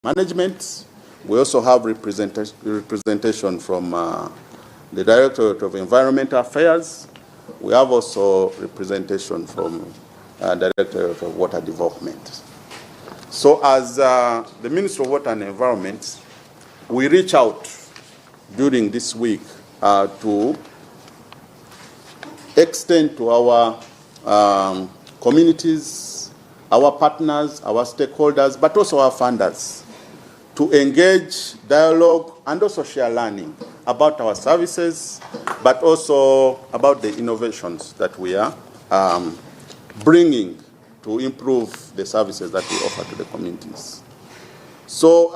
management. We also have representation from the Directorate of Environmental Affairs. We have also representation from Directorate of Water Development. So as the Minister of Water and Environment, we reach out during this week to extend to our communities, our partners, our stakeholders, but also our funders, to engage, dialogue, and also share learning about our services, but also about the innovations that we are bringing to improve the services that we offer to the communities. So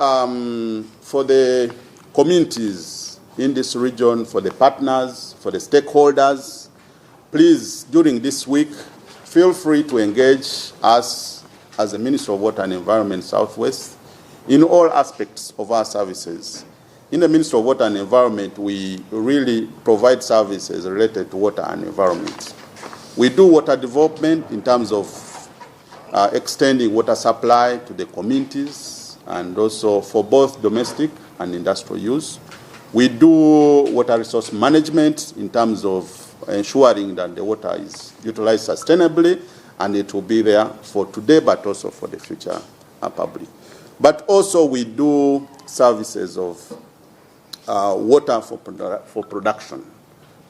for the communities in this region, for the partners, for the stakeholders, please, during this week, feel free to engage us as the Ministry of Water and Environment Southwest in all aspects of our services. In the Ministry of Water and Environment, we really provide services related to water and environment. We do water development in terms of extending water supply to the communities and also for both domestic and industrial use. We do water resource management in terms of ensuring that the water is utilized sustainably and it will be there for today but also for the future public. But also we do services of water for production.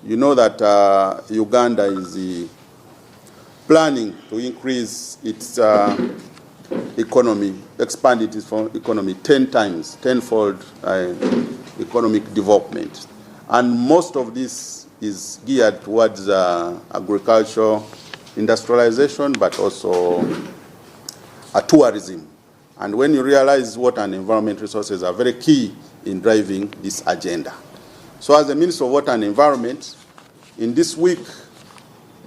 You know that Uganda is planning to increase its economy, expand its economy 10 times, tenfold economic development. And most of this is geared towards agriculture, industrialization, but also tourism. And when you realize water and environment resources are very key in driving this agenda. So as the Minister of Water and Environment, in this week,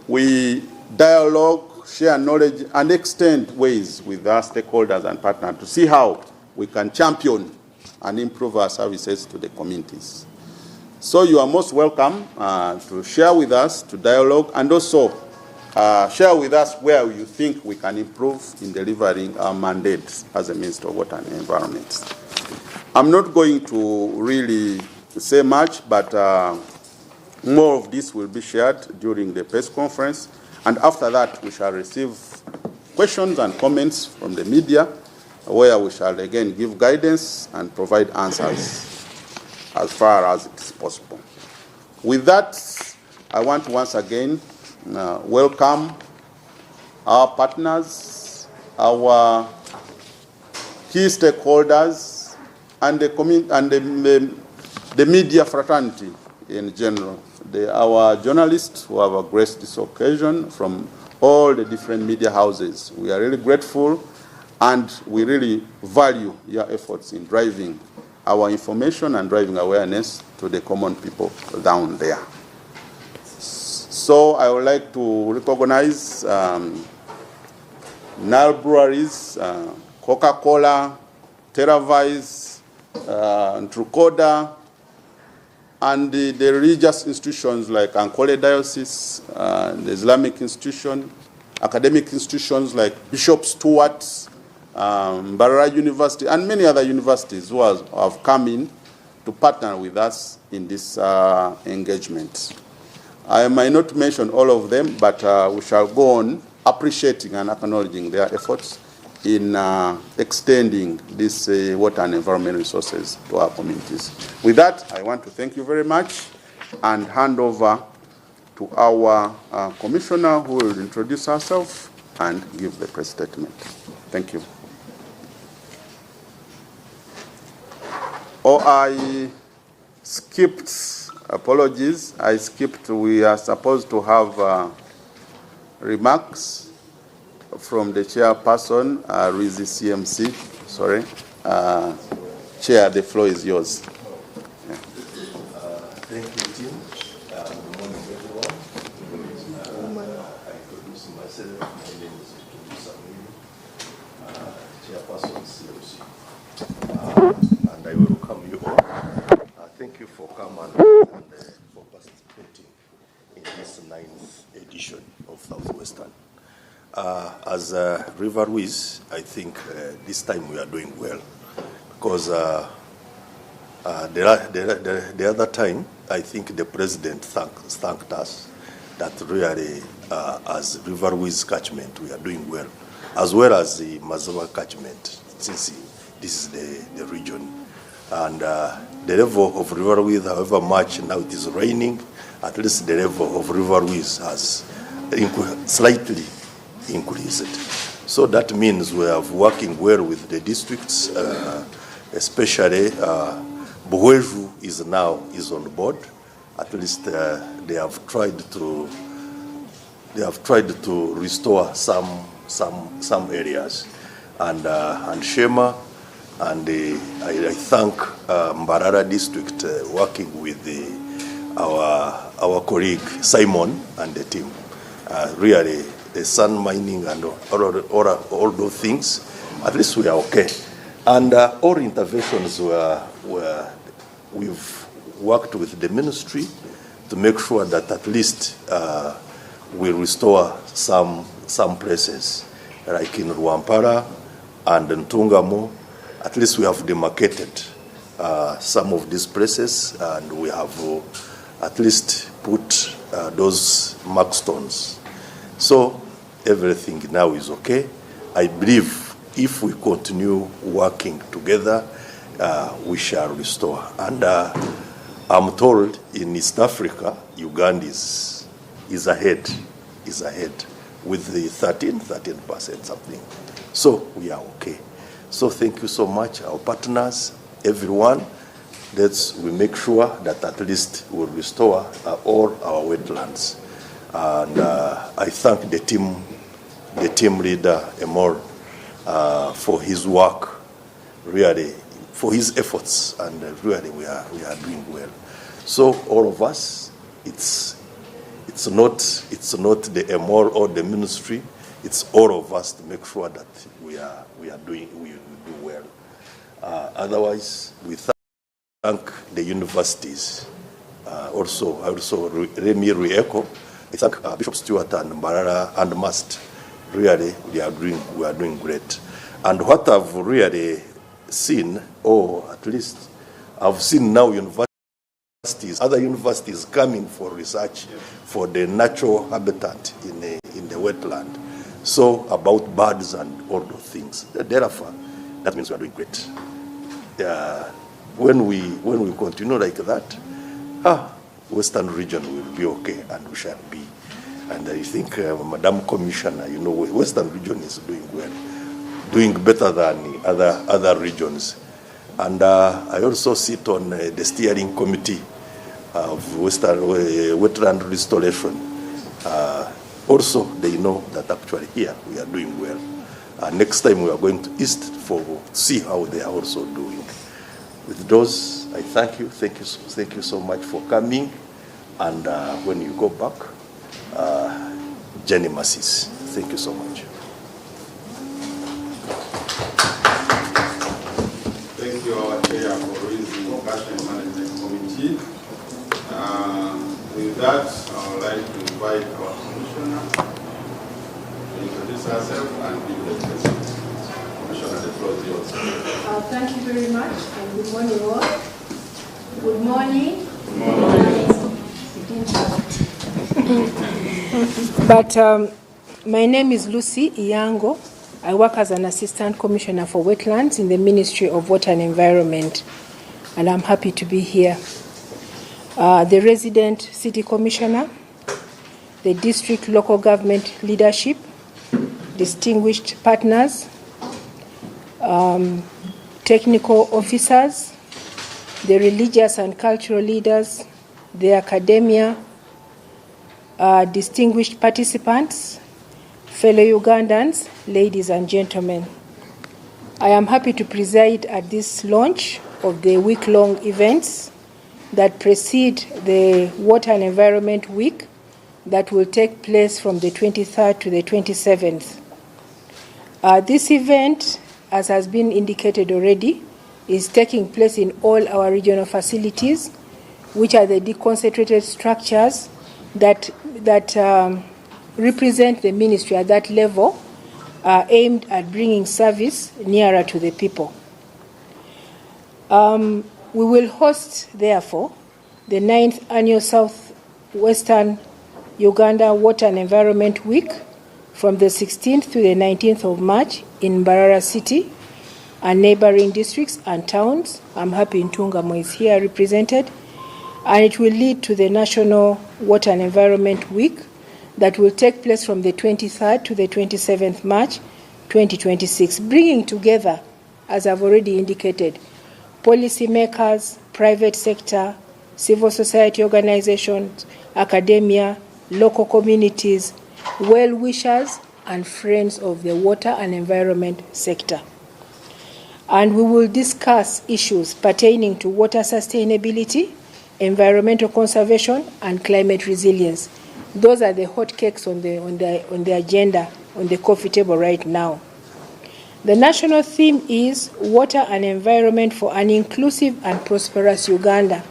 we dialogue, share knowledge, and extend ways with our stakeholders and partners to see how we can champion and improve our services to the communities. So you are most welcome to share with us, to dialogue, and also share with us where you think we can improve in delivering our mandate as a Minister of Water and Environment. I'm not going to really say much, but more of this will be shared during the press conference. And after that, we shall receive questions and comments from the media, where we shall again give guidance and provide answers as far as it is possible. With that, I want to once again welcome our partners, our key stakeholders, and the media fraternity in general. Our journalists who have graced this occasion from all the different media houses. We are really grateful, and we really value your efforts in driving our information and driving awareness to the common people down there. So I would like to recognize Nile Breweries, Coca-Cola, TerraVise, Trucoda, and the religious institutions like Ankole Diocese, the Islamic institution, academic institutions like Bishop Stewart, Mbarara University, and many other universities who have come in to partner with us in this engagement. I might not mention all of them, but we shall go on appreciating and acknowledging their efforts in extending these water and environment resources to our communities. With that, I want to thank you very much and hand over to our commissioner, who will introduce herself and give the press statement. Thank you. Oh, I skipped, apologies, I skipped. We are supposed to have remarks from the chairperson, Rwizi CMC. Sorry. Chair, the floor is yours. Yeah. Thank you, Tim. Good morning, everyone. I introduce myself. My name is Zuku, chairperson CMC. And I welcome you all. Thank you for coming and for participating in this 9th edition of Southwestern. As as River Rwizi, I think this time we are doing well, because the other time, I think the president thanked us that really, as River Rwizi catchment, we are doing well as the Mazaba catchment, since this is the region. And the level of River Rwizi, however much now it is raining, at least the level of River Rwizi has slightly increased. So that means we are working well with the districts, especially Bw'Ensi is on board. At least they have tried to restore some areas, and Shema, and I thank Mbarara district working with our colleague Simon and the team. Really, the sun mining and all those things, at least we are okay. And all interventions we've worked with the ministry to make sure that at least we restore some places, like in Rwampara and in Tungamo. At least we have demarcated some of these places, and we have at least put those mark stones. So everything now is okay. I believe if we continue working together, we shall restore. And I'm told in East Africa, Uganda is ahead with the 13% something. So we are okay. So thank you so much, our partners, everyone. We make sure that at least we'll restore all our wetlands. And I thank the team leader, Emor, for his work, really, for his efforts, and really we are doing well. So all of us, it's not the Emor or the ministry, it's all of us to make sure that we do well. Otherwise, we thank the universities. Also Remi Rieko. I thank Bishop Stewart and Mbarara and Mast. Really, we are doing great. And what I've really seen, or at least I've seen now other universities coming for research for the natural habitat in the wetland. So about birds and all those things. Therefore, that means we are doing great. When we continue like that, Western region will be okay, and we shall be. And I think, Madam Commissioner, Western region is doing well, doing better than other regions. And I also sit on the steering committee of Western wetland restoration. Also, they know that actually here we are doing well. Next time we are going to East to see how they are also doing. With those, I thank you. Thank you so much for coming. And when you go back, Jenny Massis. Thank you so much. Thank you, our Chair, for raising the Catchment Management Committee. With that, I would like to invite our Commissioner to introduce herself and give the presentation. Commissioner, the floor is yours. Thank you very much, and good morning all. Good morning. But my name is Lucy Iyango. I work as an Assistant Commissioner for Wetlands in the Ministry of Water and Environment, and I'm happy to be here. The resident City Commissioner, the District Local Government leadership, distinguished partners, technical officers, the religious and cultural leaders, the academia, distinguished participants, fellow Ugandans, ladies and gentlemen. I am happy to preside at this launch of the week-long events that precede the Water and Environment Week that will take place from the 23rd to the 27th. This event, as has been indicated already, is taking place in all our regional facilities, which are the deconcentrated structures that represent the ministry at that level, are aimed at bringing service nearer to the people. We will host, therefore, the 9th Annual Southwestern Uganda Water and Environment Week from the 16th to the 19th of March in Mbarara City and neighboring districts and towns. I'm happy Ntungamo is here represented. And it will lead to the National Water and Environment Week that will take place from the 23rd to the 27th March 2026, bringing together, as I've already indicated, policymakers, private sector, civil society organizations, academia, local communities, well-wishers, and friends of the water and environment sector. And we will discuss issues pertaining to water sustainability, environmental conservation, and climate resilience. Those are the hot cakes on the agenda, on the coffee table right now. The national theme is Water and Environment for an Inclusive and Prosperous Uganda.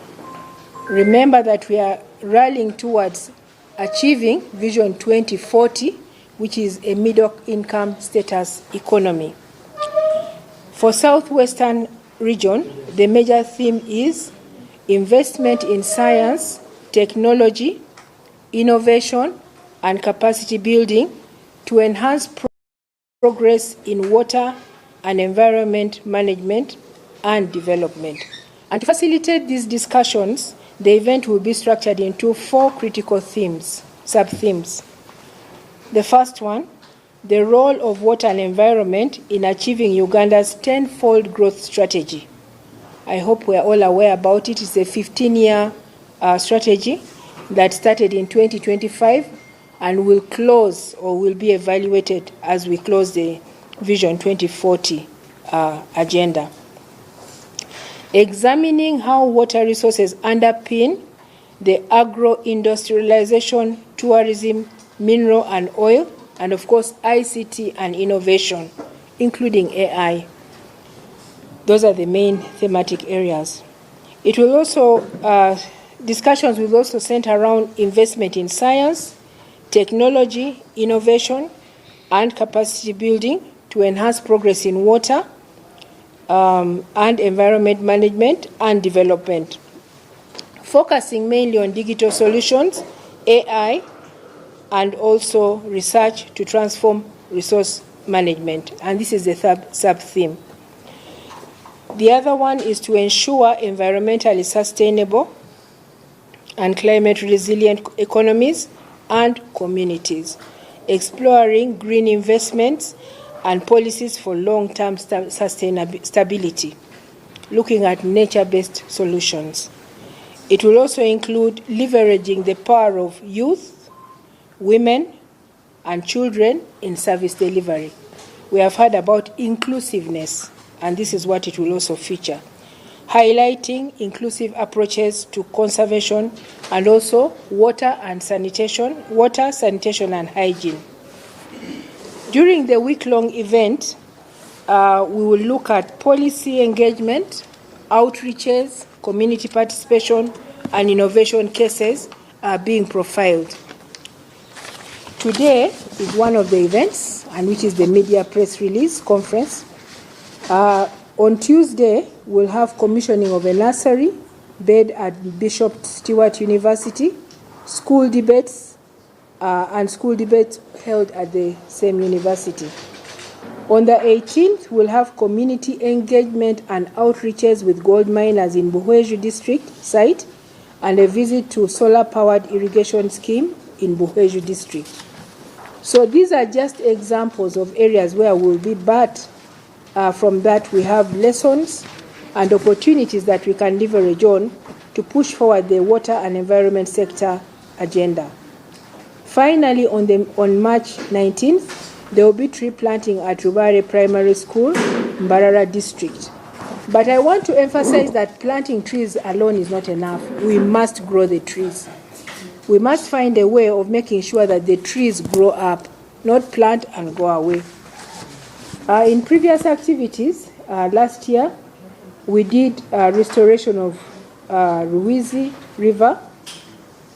Remember that we are rallying towards achieving Vision 2040, which is a middle-income status economy. For Southwestern region, the major theme is investment in science, technology, innovation, and capacity building to enhance progress in water and environment management and development. And to facilitate these discussions, the event will be structured into 4 critical themes, sub-themes. The first one, the role of water and environment in achieving Uganda's 10-fold growth strategy. I hope we are all aware about it. It's a 15-year strategy that started in 2025 and will close or will be evaluated as we close the Vision 2040 agenda. Examining how water resources underpin the agro-industrialization, tourism, mineral and oil, and of course ICT and innovation, including AI. Those are the main thematic areas. It will also, discussions will also center around investment in science, technology, innovation, and capacity building to enhance progress in water and environment management and development, focusing mainly on digital solutions, AI, and also research to transform resource management. And this is the sub-theme. The other one is to ensure environmentally sustainable and climate resilient economies and communities, exploring green investments and policies for long-term stability, looking at nature-based solutions. It will also include leveraging the power of youth, women, and children in service delivery. We have heard about inclusiveness, and this is what it will also feature, highlighting inclusive approaches to conservation and also water, sanitation, and hygiene. During the week-long event, we will look at policy engagement, outreaches, community participation, and innovation cases being profiled. Today is one of the events, and which is the media press release conference. On Tuesday, we'll have commissioning of a nursery bed at Bishop Stewart University, school debates, and school debates held at the same university. On the 18th, we'll have community engagement and outreaches with gold miners in Buhweju district site and a visit to solar-powered irrigation scheme in Buhweju district. So these are just examples of areas where we'll be, but from that we have lessons and opportunities that we can leverage on to push forward the water and environment sector agenda. Finally, on March 19th, there will be tree planting at Rubare Primary School, Mbarara District. But I want to emphasize that planting trees alone is not enough. We must grow the trees. We must find a way of making sure that the trees grow up, not plant and go away. In previous activities, last year, we did restoration of Rwizi River,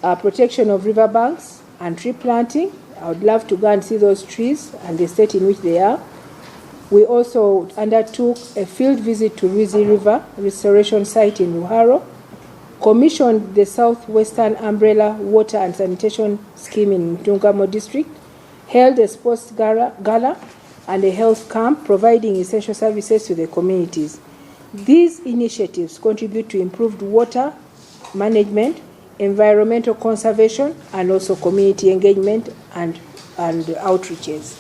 protection of riverbanks, and tree planting I would love to go and see those trees and the state in which they are. We also undertook a field visit to Rwizi River restoration site in Ruharo, commissioned the Southwestern Umbrella Water and Sanitation Scheme in Ntungamo District, held a sports gala and a health camp, providing essential services to the communities. These initiatives contribute to improved water management, environmental conservation, and also community engagement and outreaches.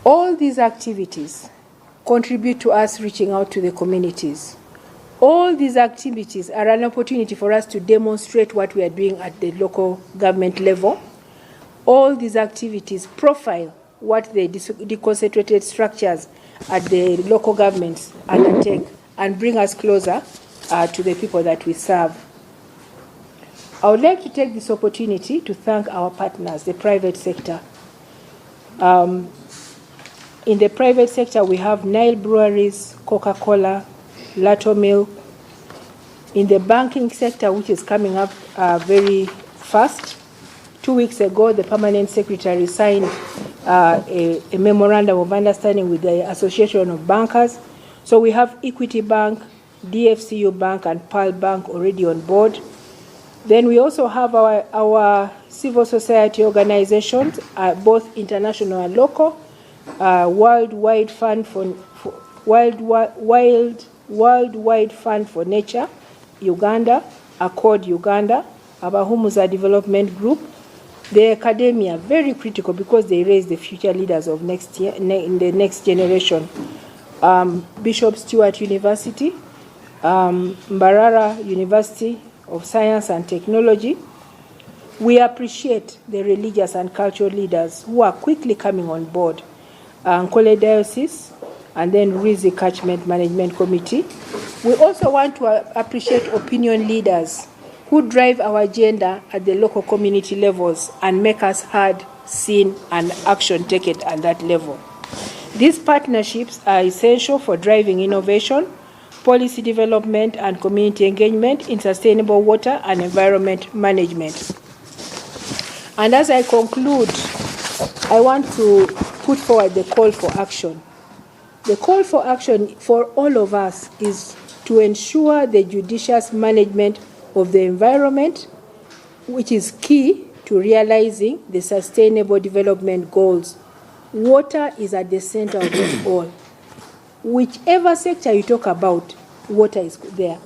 All these activities contribute to us reaching out to the communities. All these activities are an opportunity for us to demonstrate what we are doing at the local government level. All these activities profile what the deconcentrated structures at the local governments undertake and bring us closer to the people that we serve. I would like to take this opportunity to thank our partners, the private sector. In the private sector, we have Nile Breweries, Coca-Cola, Lato Milk. In the banking sector, which is coming up very fast, 2 weeks ago, the permanent secretary signed a memorandum of understanding with the Association of Bankers. So we have Equity Bank, DFCU Bank, and Pearl Bank already on board. Then we also have our civil society organizations, both international and local, Worldwide Fund for Nature, Uganda, Accord Uganda, Abahumuza Development Group, the academia, very critical because they raise the future leaders of next year, in the next generation. Bishop Stewart University, Mbarara University of Science and Technology. We appreciate the religious and cultural leaders who are quickly coming on board. Nkole Diocese, and then Rwizi Catchment Management Committee. We also want to appreciate opinion leaders who drive our agenda at the local community levels and make us heard, seen, and action taken at that level. These partnerships are essential for driving innovation, policy development, and community engagement in sustainable water and environment management. And as I conclude, I want to put forward the call for action. The call for action for all of us is to ensure the judicious management of the environment, which is key to realizing the sustainable development goals. Water is at the center of it all. Whichever sector you talk about, water is there.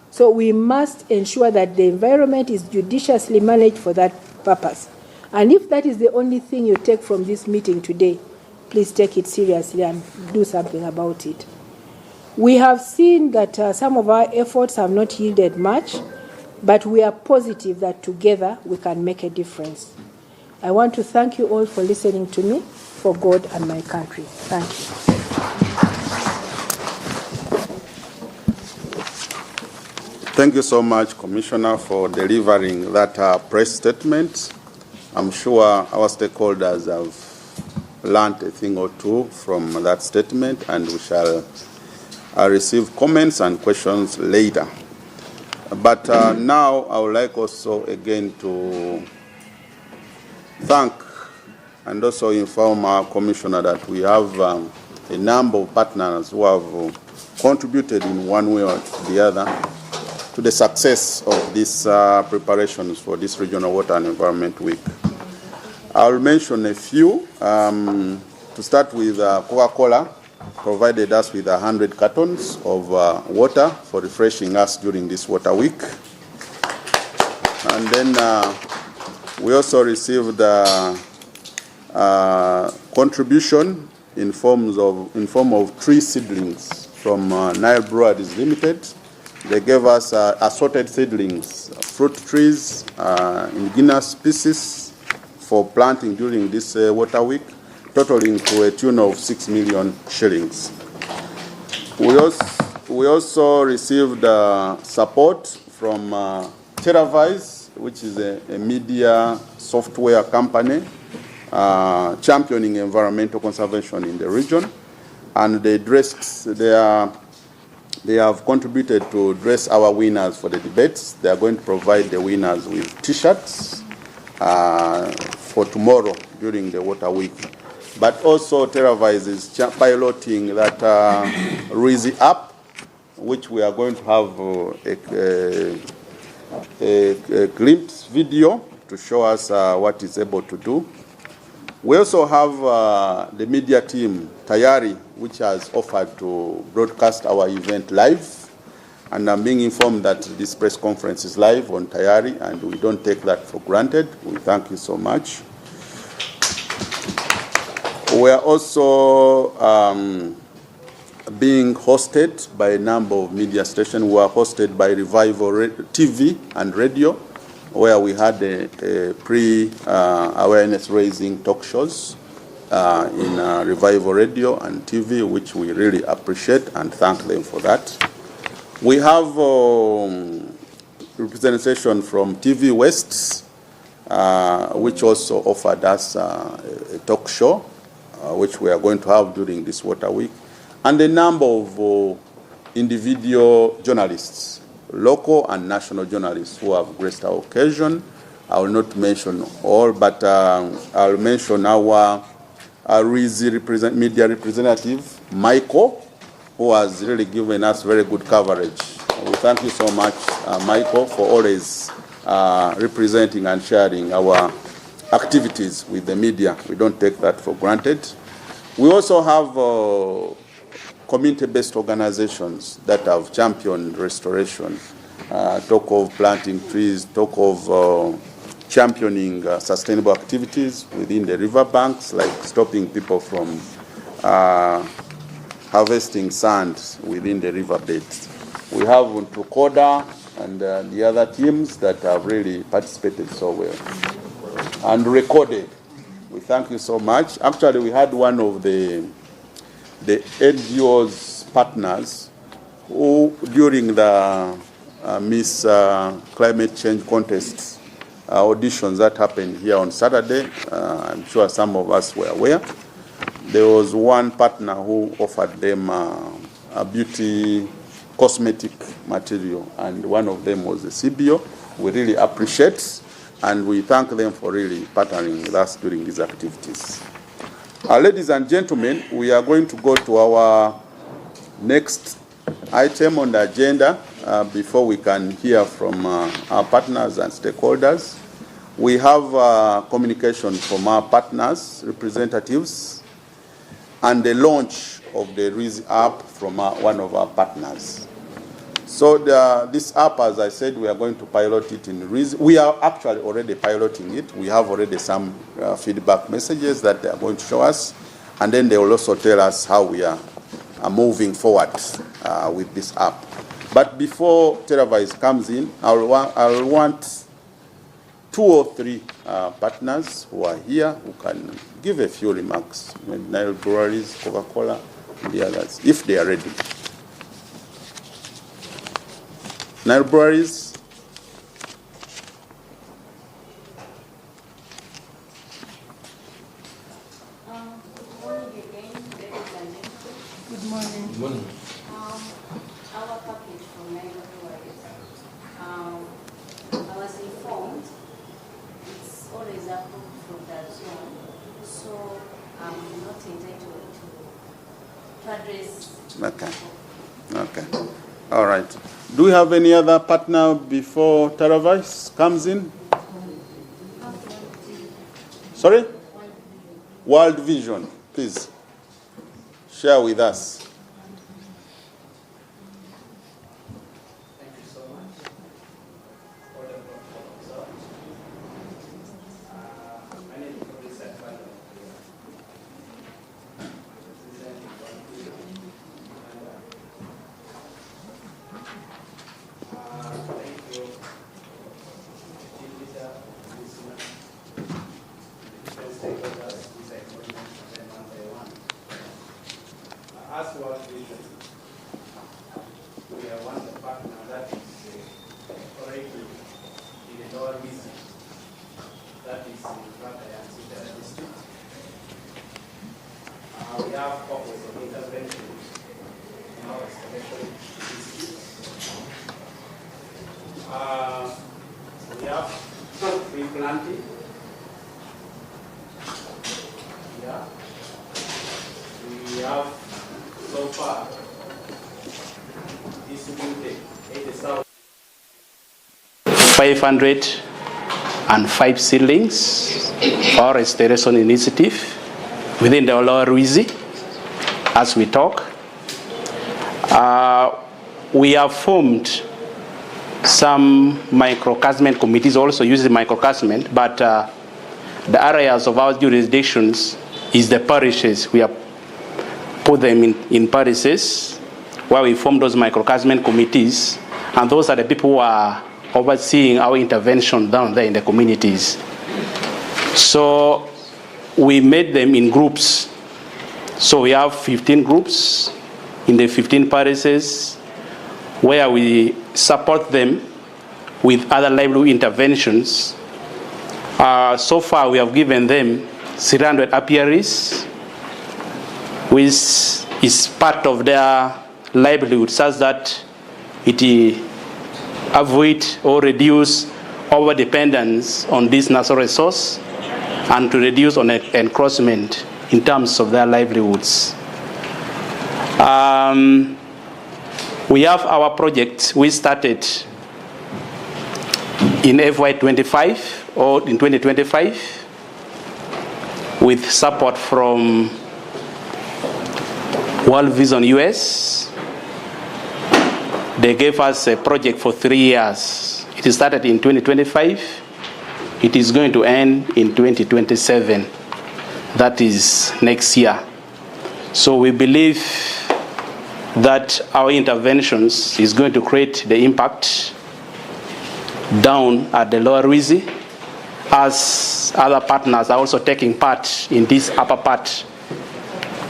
So we must ensure that the environment is judiciously managed for that purpose. And if that is the only thing you take from this meeting today, please take it seriously and do something about it. We have seen that some of our efforts have not yielded much, but we are positive that together we can make a difference. I want to thank you all for listening to me, for God and my country. Thank you. Thank you so much, Commissioner, for delivering that press statement. I'm sure our stakeholders have learned a thing or two from that statement, and we shall receive comments and questions later. But now I would like also again to thank and also inform our Commissioner that we have a number of partners who have contributed in one way or the other to the success of these preparations for this Regional Water and Environment Week. I'll mention a few. To start with, Coca-Cola provided us with 100 cartons of water for refreshing us during this water week. And then we also received contribution in form of tree seedlings from Nile Breweries Limited. They gave us assorted seedlings, fruit trees, indigenous species for planting during this water week, totaling to a tune of 6 million shillings. We also received support from TerraVise, which is a media software company championing environmental conservation in the region, and they have contributed to dress our winners for the debates. They are going to provide the winners with T-shirts for tomorrow during the water week. But also Televis is piloting that Rwizi app, which we are going to have a glimpse video to show us what it's able to do. We also have the media team, Tayari, which has offered to broadcast our event live. And I'm being informed that this press conference is live on Tayari, and we don't take that for granted. We thank you so much. We are also being hosted by a number of media stations. We are hosted by Revival TV and radio, where we had a pre-awareness raising talk shows in Revival Radio and TV, which we really appreciate and thank them for that. We have representation from TV West, which also offered us a talk show, which we are going to have during this water week, and a number of individual journalists, local and national journalists who have graced our occasion. I will not mention all, but I'll mention our Rwizi media representative, Michael, who has really given us very good coverage. We thank you so much, Michael, for always representing and sharing our activities with the media. We don't take that for granted. We also have community-based organizations that have championed restoration. Talk of planting trees, talk of championing sustainable activities within the riverbanks, like stopping people from harvesting sand within the riverbeds. We have Untukoda and the other teams that have really participated so well and recorded. We thank you so much. Actually, we had one of the NGO's partners who, during the Miss Climate Change Contest auditions that happened here on Saturday, I'm sure some of us were aware, there was one partner who offered them a beauty cosmetic material, and one of them was the CBO. We really appreciate, and we thank them for really partnering with us during these activities. Ladies and gentlemen, we are going to go to our next item on the agenda before we can hear from our partners and stakeholders. We have communication from our partners, representatives, and the launch of the Rwizi app from one of our partners. So this app, as I said, we are going to pilot it in Rwizi. We are actually already piloting it. We have already some feedback messages that they are going to show us, and then they will also tell us how we are moving forward with this app. But before Televis comes in, I'll want 2 or 3 partners who are here who can give a few remarks. Nile Breweries, Coca-Cola, and the others, if they are ready. Nile Breweries. Good morning again, ladies and gentlemen. Good morning. Good morning. Our package from Nile Breweries. I was informed it's always approved from that zone, so I'm not entitled to address. Okay. All right. Do we have any other partner before Televis comes in? Sorry? World Vision. Please share with us. Thank you so much. My name is Stakeholder. Thank you, Chief Leader, listeners, different stakeholders, this agreement, and one by one. As World Vision, we are one of the partners that is operating in the Lower Rwizi, that is in Bw'Ensi district. We have purpose of intervention in our restoration district. We have tree planting, have so far distributed 505 seedlings for restoration initiative within the Lower Rwizi as we talk. We have formed some microcatchment committees also using microcatchment, but the areas of our jurisdictions is the parishes. We have put them in parishes where we form those microcatchment committees, and those are the people who are overseeing our intervention down there in the communities. So we made them in groups. So we have 15 groups in the 15 parishes where we support them with other livelihood interventions. So far we have given them 300 apiaries, which is part of their livelihood, such that it avoid or reduce over dependence on this natural resource and to reduce on encroachment in terms of their livelihoods. We have our project we started in FY25 or in 2025 with support from World Vision US. They gave us a project for 3 years. It started in 2025. It is going to end in 2027. That is next year. So we believe that our interventions is going to create the impact down at the Lower Rwizi, as other partners are also taking part in this upper part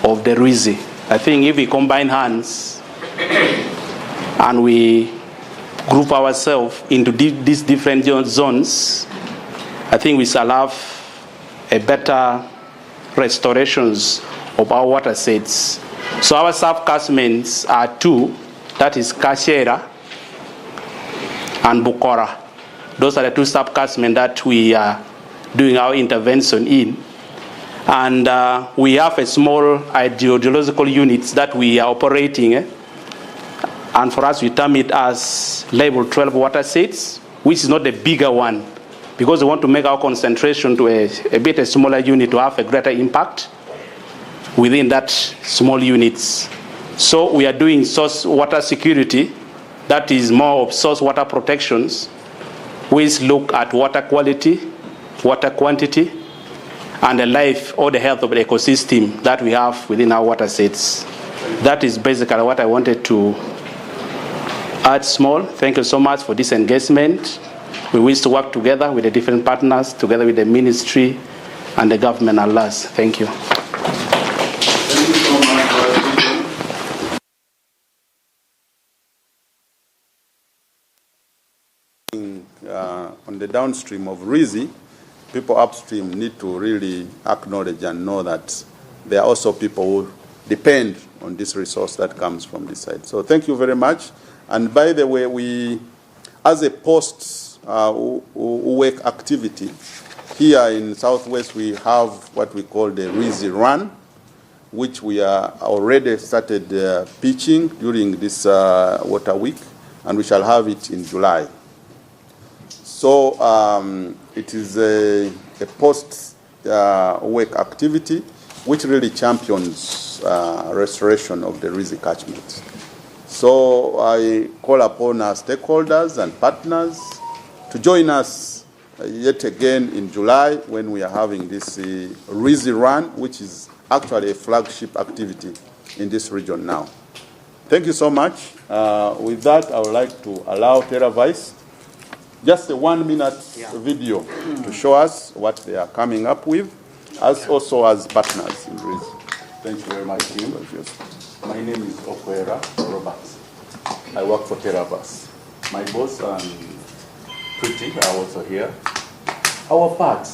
of the Rwizi. I think if we combine hands and we group ourselves into these different zones, I think we shall have a better restorations of our water sets. So our sub-catchments are 2, that is Kashera and Bukora. Those are the 2 sub-catchments that we are doing our intervention in. And we have a small hydrogeological units that we are operating. And for us, we term it as level 12 water sets, which is not the bigger one, because we want to make our concentration to a bit smaller unit to have a greater impact within that small units. So we are doing source water security, that is more of source water protections, which look at water quality, water quantity, and the life or the health of the ecosystem that we have within our water sets. That is basically what I wanted to add small. Thank you so much for this engagement. We wish to work together with the different partners, together with the ministry and the government at large. Thank you. Thank you so much. On the downstream of Rwizi, people upstream need to really acknowledge and know that there are also people who depend on this resource that comes from this side. So thank you very much. And by the way, we, as a post-work activity, here in Southwest we have what we call the Rwizi Run, which we are already started pitching during this water week, and we shall have it in July. So it is a post-work activity which really champions restoration of the Rwizi catchment. So I call upon our stakeholders and partners to join us yet again in July when we are having this Rwizi Run, which is actually a flagship activity in this region now. Thank you so much. With that, I would like to allow Terra Vice just a 1-minute video to show us what they are coming up with, as also as partners in Rwizi. Thank you very much, Tim. My name is Okutongoza Robert. I work for TerraVas. My boss and Pretty are also here. Our part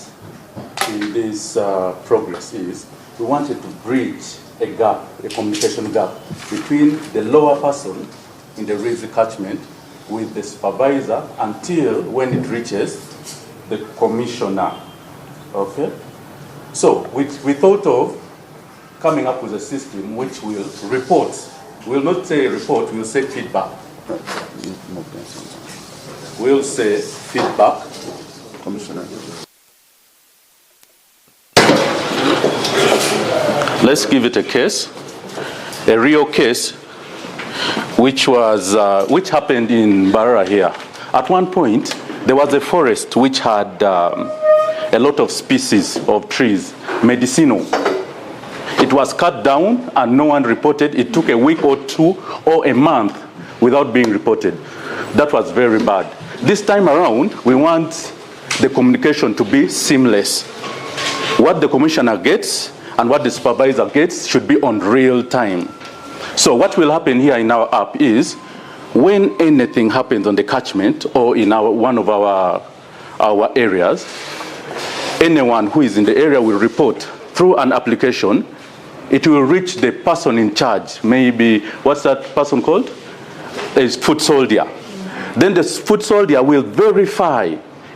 in this progress is we wanted to bridge a gap, a communication gap between the lower person in the Rwizi catchment with the supervisor until when it reaches the commissioner. Okay? So we thought of coming up with a system which will report. We'll not say report, we'll say feedback. We'll say feedback. Commissioner. Let's give it a case, a real case, which happened in Barra here. At one point, there was a forest which had a lot of species of trees, medicinal. It was cut down and no one reported. It took a week or two or a month without being reported. That was very bad. This time around, we want the communication to be seamless. What the commissioner gets and what the supervisor gets should be on real time. So what will happen here in our app is when anything happens on the catchment or in one of our areas, anyone who is in the area will report through an application. It will reach the person in charge. Maybe, what's that person called? It's foot soldier. Then the foot soldier will verify,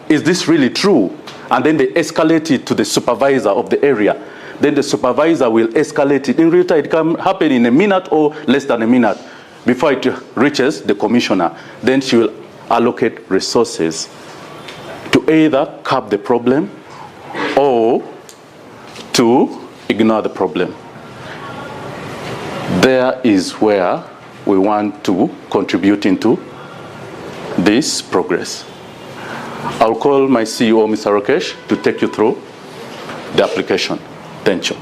is this really true? And then they escalate it to the supervisor of the area. Then the supervisor will escalate it. In real time, it can happen in a minute or less than a minute before it reaches the commissioner. Then she will allocate resources to either curb the problem or to ignore the problem. There is where we want to contribute into this progress. I'll call my CEO, Mr. Rakesh, to take you through the application. Thank you.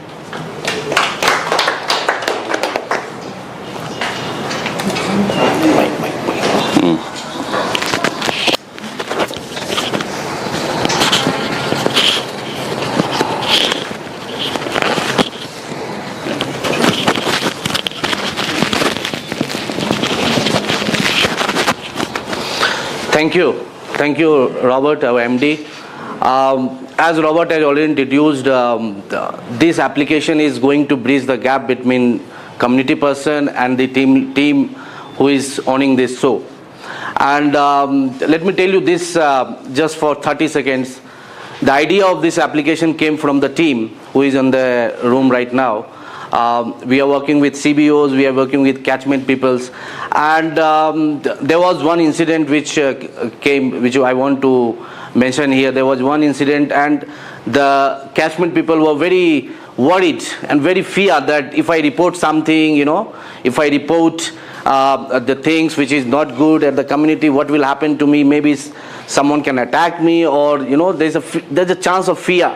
Thank you, Robert, our MD. As Robert has already introduced, this application is going to bridge the gap between community person and the team who is owning this show. And let me tell you this just for 30 seconds. The idea of this application came from the team who is in the room right now. We are working with CBOs, we are working with catchment peoples, and there was one incident which came, which I want to mention here. There was one incident and the catchment people were very worried and very fear that if I report something, if I report the things which is not good at the community, what will happen to me? Maybe someone can attack me, or there's a chance of fear.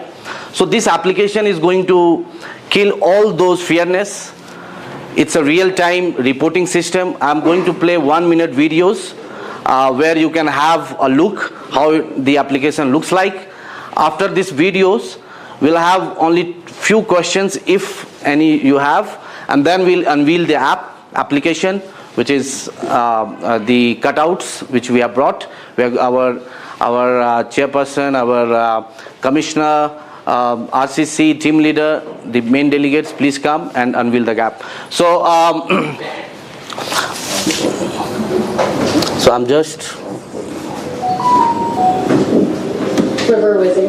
So this application is going to kill all those fearness. It's a real-time reporting system. I'm going to play 1-minute videos where you can have a look how the application looks like. After these videos, we'll have only few questions, if any you have, and then we'll unveil the application, which is the cutouts which we have brought, where our chairperson, our commissioner, RCC team leader, the main delegates, please come and unveil the gap. So, I'm just. River Rwizi,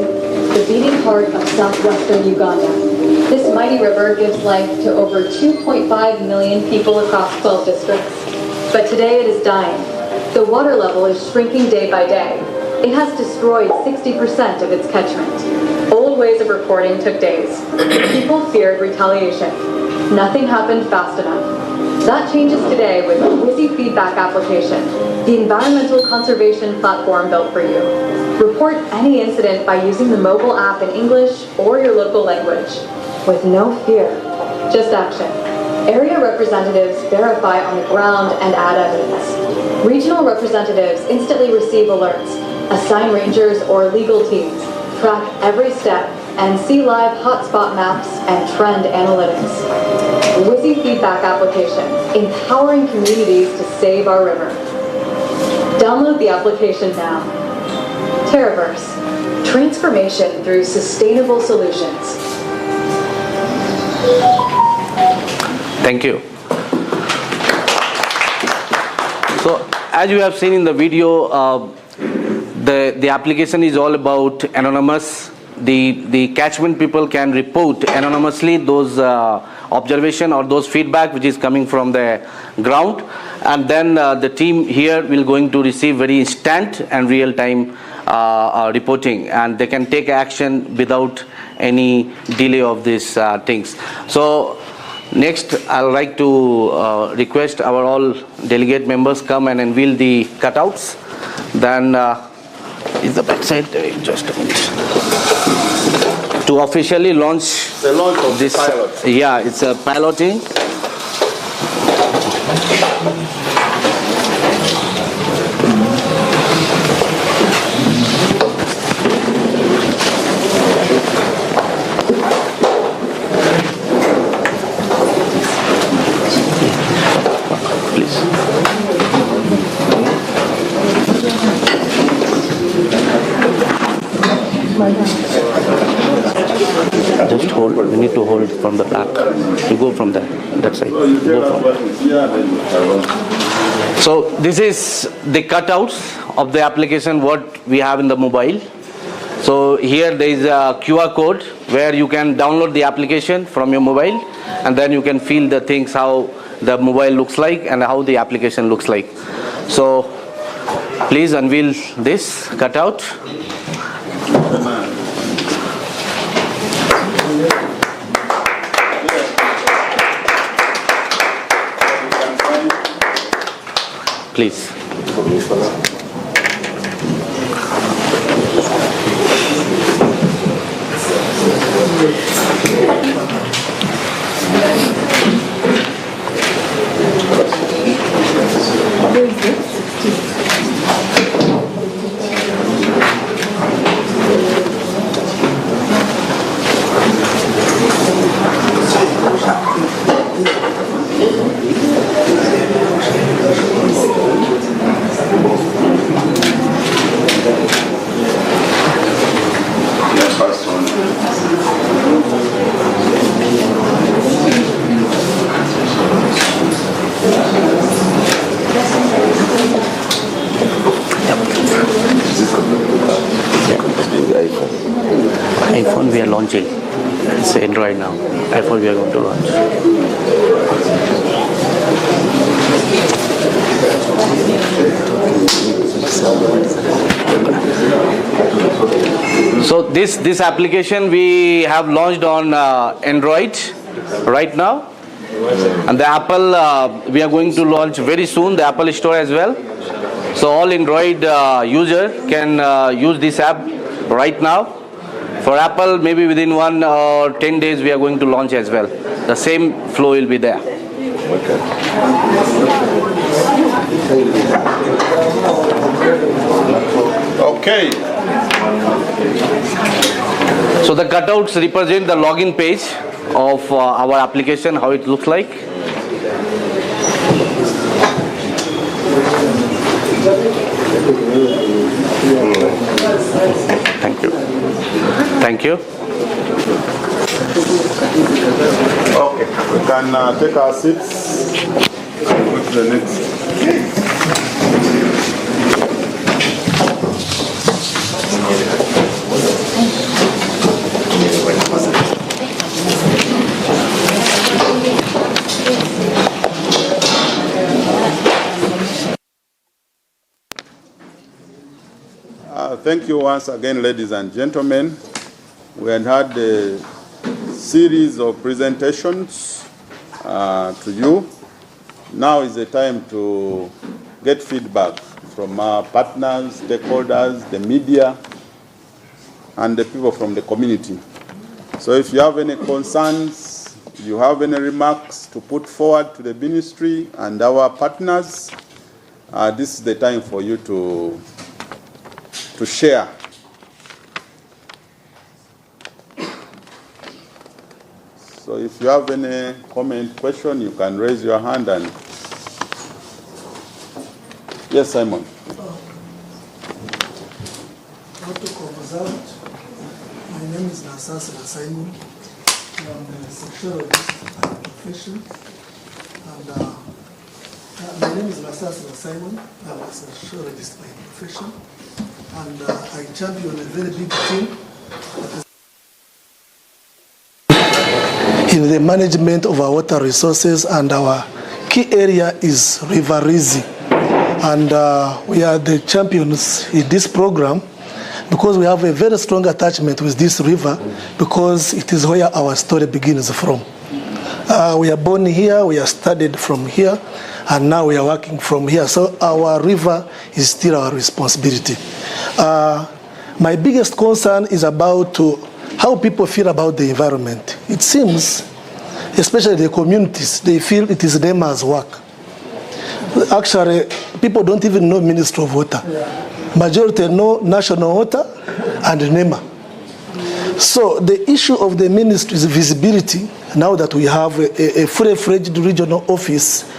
the beating heart of southwestern Uganda. This mighty river gives life to over 2.5 million people across 12 districts. But today it is dying. The water level is shrinking day by day. It has destroyed 60% of its catchment. Old ways of reporting took days. People feared retaliation. Nothing happened fast enough. That changes today with the Rwizi feedback application, the environmental conservation platform built for you. Report any incident by using the mobile app in English or your local language, with no fear, just action. Area representatives verify on the ground and add evidence. Regional representatives instantly receive alerts, assign rangers or legal teams, track every step, and see live hotspot maps and trend analytics. Rwizi feedback application, empowering communities to save our river. Download the application now. Terraverse, transformation through sustainable solutions. Thank you. So, as you have seen in the video, the application is all about anonymous. The catchment people can report anonymously those observation or those feedback which is coming from the ground, and then the team here will going to receive very instant and real-time reporting, and they can take action without any delay of these things. So next, I would like to request our all delegate members come and unveil the cutouts. Then is the backside, just a minute. To officially launch The launch of this pilot. Yeah, it's a piloting. Just hold, we need to hold from the back. You go from that side. Go from. So this is the cutouts of the application what we have in the mobile. So here there is a QR code where you can download the application from your mobile, and then you can feel the things how the mobile looks like and how the application looks like. So please unveil this cutout. Please. iPhone we are launching. It's Android now. iPhone we are going to launch. So this application we have launched on Android right now, and the Apple we are going to launch very soon, the Apple Store as well. So all Android user can use this app right now. For Apple, maybe within 1 or 10 days we are going to launch as well. The same flow will be there. Okay. So the cutouts represent the login page of our application, how it looks like. Thank you. Thank you. Okay, we can take our seats. Go to the next. Thank you once again, ladies and gentlemen. We had a series of presentations to you. Now is the time to get feedback from our partners, stakeholders, the media, and the people from the community. So if you have any concerns, you have any remarks to put forward to the ministry and our partners, this is the time for you to share. So if you have any comment, question, you can raise your hand and... Yes, Simon. Okutongoza. My name is Simon. I'm a sociologist by profession. And my name is Simon. I'm a sociologist by profession. And I champion a very big team. in the management of our water resources, and our key area is River Rwizi. And we are the champions in this program because we have a very strong attachment with this river, because it is where our story begins from. We are born here, we are studied from here, and now we are working from here. So our river is still our responsibility. My biggest concern is about how people feel about the environment. It seems, especially the communities, they feel it is NEMA's work. Actually, people don't even know Ministry of Water. Majority know National Water and NEMA. So the issue of the ministry is visibility. Now that we have a fully-fledged regional office,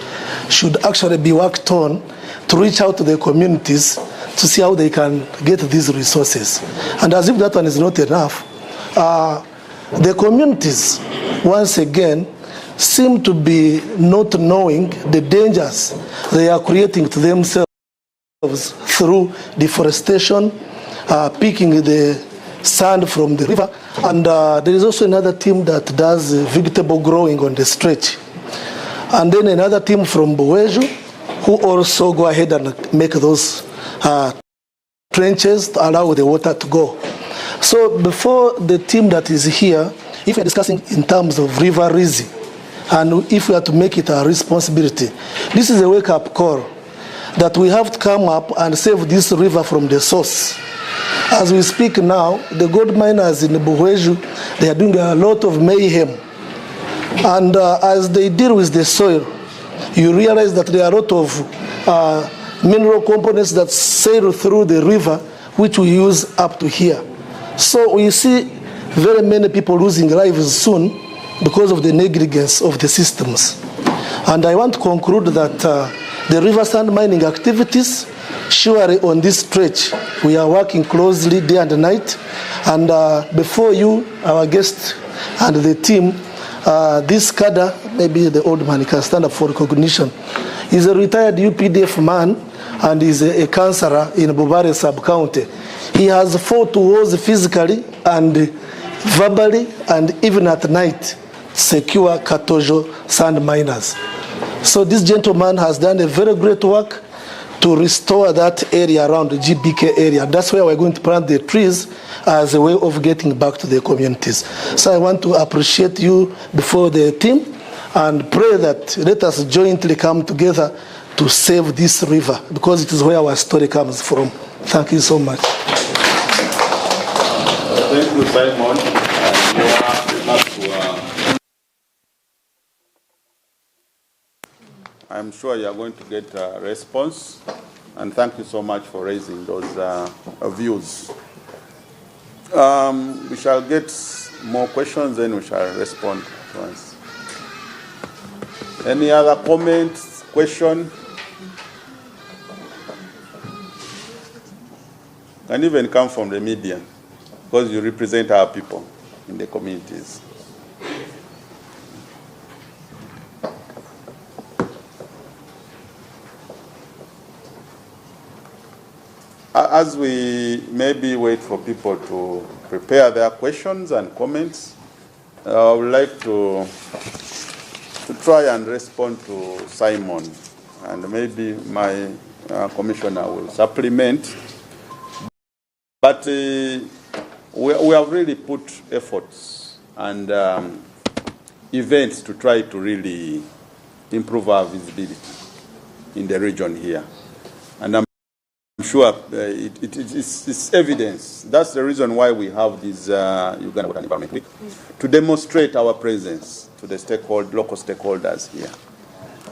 should actually be worked on to reach out to the communities to see how they can get these resources. And as if that one is not enough, the communities, once again, seem to be not knowing the dangers they are creating to themselves through deforestation, picking the sand from the river. And there is also another team that does vegetable growing on the stretch. And then another team from Bw'Ensi who also go ahead and make those trenches to allow the water to go. So before the team that is here, if we're discussing in terms of River Rwizi, and if we are to make it our responsibility, this is a wake-up call that we have to come up and save this river from the source. As we speak now, the gold miners in Bw'Ensi, they are doing a lot of mayhem. And as they deal with the soil, you realize that there are a lot of mineral components that sail through the river, which we use up to here. So we see very many people losing lives soon because of the negligence of the systems. And I want to conclude that the river sand mining activities, surely on this stretch, we are working closely day and night. And before you, our guest and the team, this cadre, maybe the old man can stand up for recognition, is a retired UPDF man and is a councillor in Bubare sub-county. He has fought wars physically and verbally and even at night secure Katojo sand miners. So this gentleman has done a very great work to restore that area around the GBK area. That's where we're going to plant the trees as a way of getting back to the communities. So I want to appreciate you before the team and pray that let us jointly come together to save this river, because it is where our story comes from. Thank you so much. Thank you, Simon. I'm sure you are going to get a response, and thank you so much for raising those views. We shall get more questions, then we shall respond once. Any other comments, question? Can even come from the media, because you represent our people in the communities. As we maybe wait for people to prepare their questions and comments, I would like to try and respond to Simon, and maybe my commissioner will supplement. But we have really put efforts and events to try to really improve our visibility in the region here. And I'm sure it's evidence. That's the reason why we have this Uganda Water Environment Week, to demonstrate our presence to the local stakeholders here.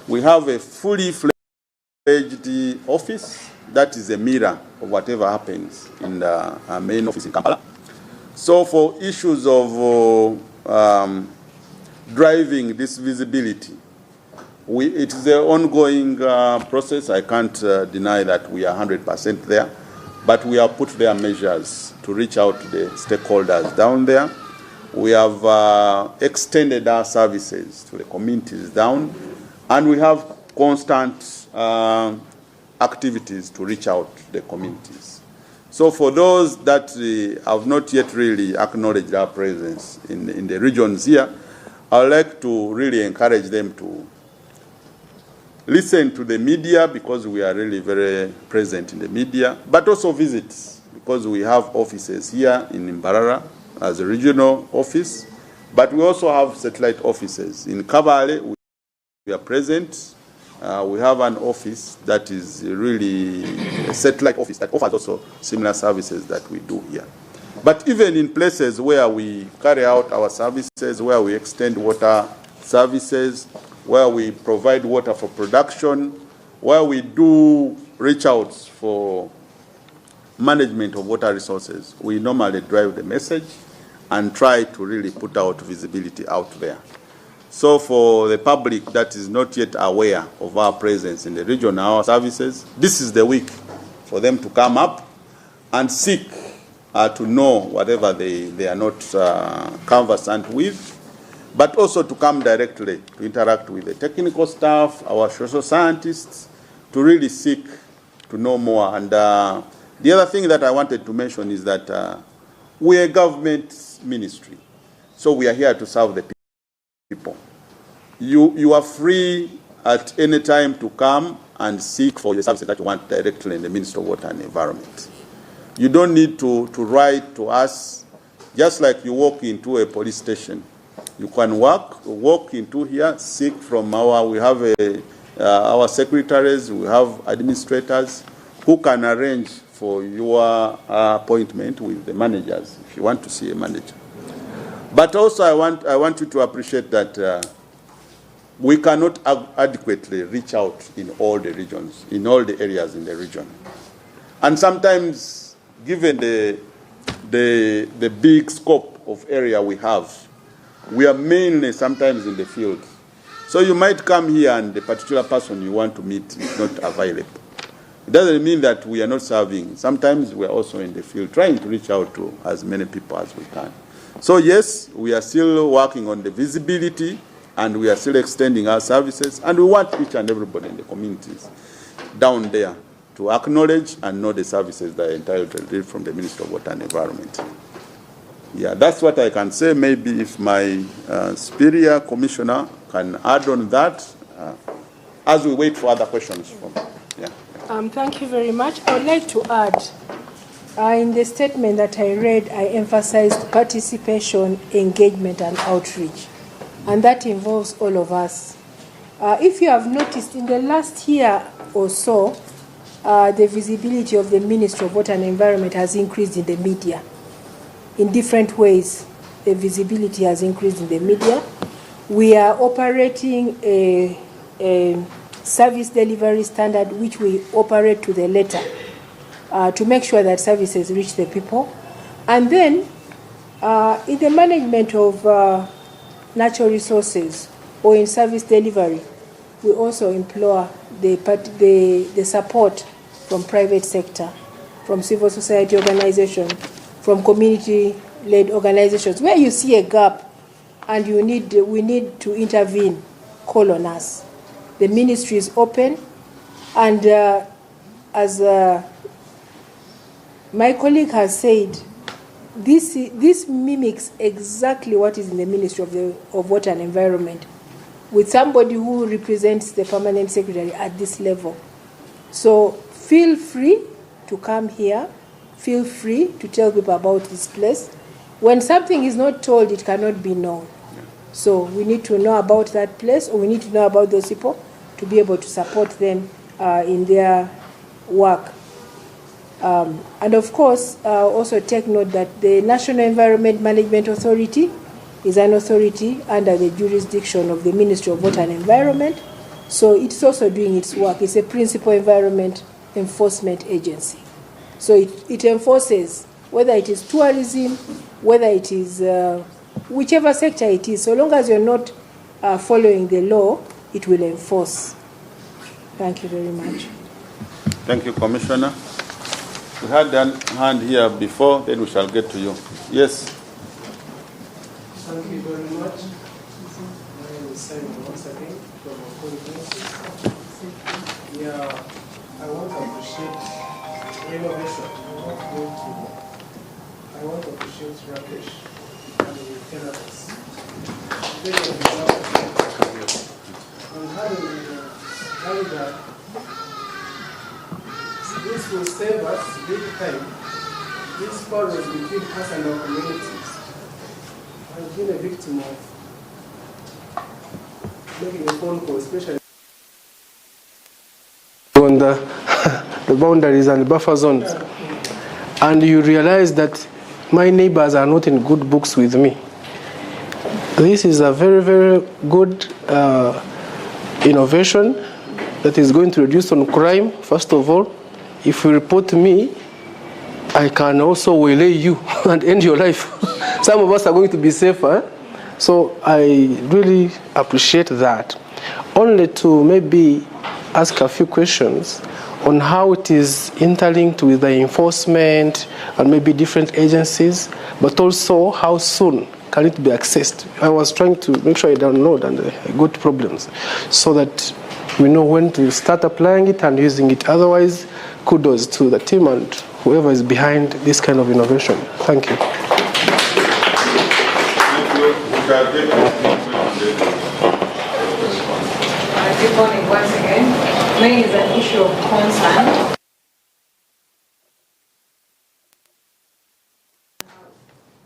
We have a fully fledged office that is a mirror of whatever happens in the main office in Kampala. So for issues of driving this visibility, it is an ongoing process. I can't deny that we are 100% there, but we have put there measures to reach out to the stakeholders down there. We have extended our services to the communities down, and we have constant activities to reach out to the communities. So for those that have not yet really acknowledged our presence in the regions here, I would like to really encourage them to listen to the media, because we are really very present in the media, but also visit, because we have offices here in Mbarara as a regional office, but we also have satellite offices. In Kabale, we are present. We have an office that is really a satellite office that offers also similar services that we do here. But even in places where we carry out our services, where we extend water services, where we provide water for production, where we do reach outs for management of water resources, we normally drive the message and try to really put out visibility out there. So for the public that is not yet aware of our presence in the region, our services, this is the week for them to come up and seek to know whatever they are not conversant with, but also to come directly to interact with the technical staff, our social scientists, to really seek to know more. And the other thing that I wanted to mention is that we're a government ministry, so we are here to serve the people. You are free at any time to come and seek for your services that you want directly in the Ministry of Water and Environment. You don't need to write to us, just like you walk into a police station. You can walk into here, seek from we have our secretaries, we have administrators who can arrange for your appointment with the managers if you want to see a manager. But also I want you to appreciate that we cannot adequately reach out in all the regions, in all the areas in the region. And sometimes, given the big scope of area we have, we are mainly sometimes in the field. So you might come here and the particular person you want to meet is not available. It doesn't mean that we are not serving. Sometimes we are also in the field trying to reach out to as many people as we can. So yes, we are still working on the visibility, and we are still extending our services, and we want each and everybody in the communities down there to acknowledge and know the services that are entitled to receive from the Ministry of Water and Environment. Yeah, that's what I can say. Maybe if my superior commissioner can add on that, as we wait for other questions from. Yeah. Thank you very much. I would like to add, in the statement that I read, I emphasized participation, engagement, and outreach. And that involves all of us. If you have noticed, in the last year or so, the visibility of the Ministry of Water and Environment has increased in the media. In different ways, the visibility has increased in the media. We are operating a service delivery standard which we operate to the letter to make sure that services reach the people. And then, in the management of natural resources or in service delivery, we also implore the support from private sector, from civil society organizations, from community-led organizations. Where you see a gap and we need to intervene, call on us. The ministry is open, and as my colleague has said, this mimics exactly what is in the Ministry of Water and Environment, with somebody who represents the permanent secretary at this level. So feel free to come here. Feel free to tell people about this place. When something is not told, it cannot be known. So we need to know about that place, or we need to know about those people to be able to support them in their work. And of course, also take note that the National Environment Management Authority is an authority under the jurisdiction of the Ministry of Water and Environment. So it's also doing its work. It's a principal environment enforcement agency. So it enforces, whether it is tourism, whether it is whichever sector it is. So long as you're not following the law, it will enforce. Thank you very much. Thank you, Commissioner. We had a hand here before, then we shall get to you. Yes. Thank you very much. My name is Simon once again from Okutongoza. Yeah, I want to appreciate innovation. I want to appreciate Rakesh and the Canadians. that this will save us big time. This quarrels between us and our communities. I've been a victim of making a phone call, especially on the boundaries and buffer zones. And you realize that my neighbors are not in good books with me. This is a very, very good innovation that is going to reduce on crime. First of all, if you report me, I can also waylay you and end your life. Some of us are going to be safer. So I really appreciate that. Only to maybe ask a few questions on how it is interlinked with the enforcement and maybe different agencies, but also how soon can it be accessed. I was trying to make sure I download and I got problems so that we know when to start applying it and using it. Otherwise, kudos to the team and whoever is behind this kind of innovation. Thank you. Good morning once again. Mine is an issue of concern.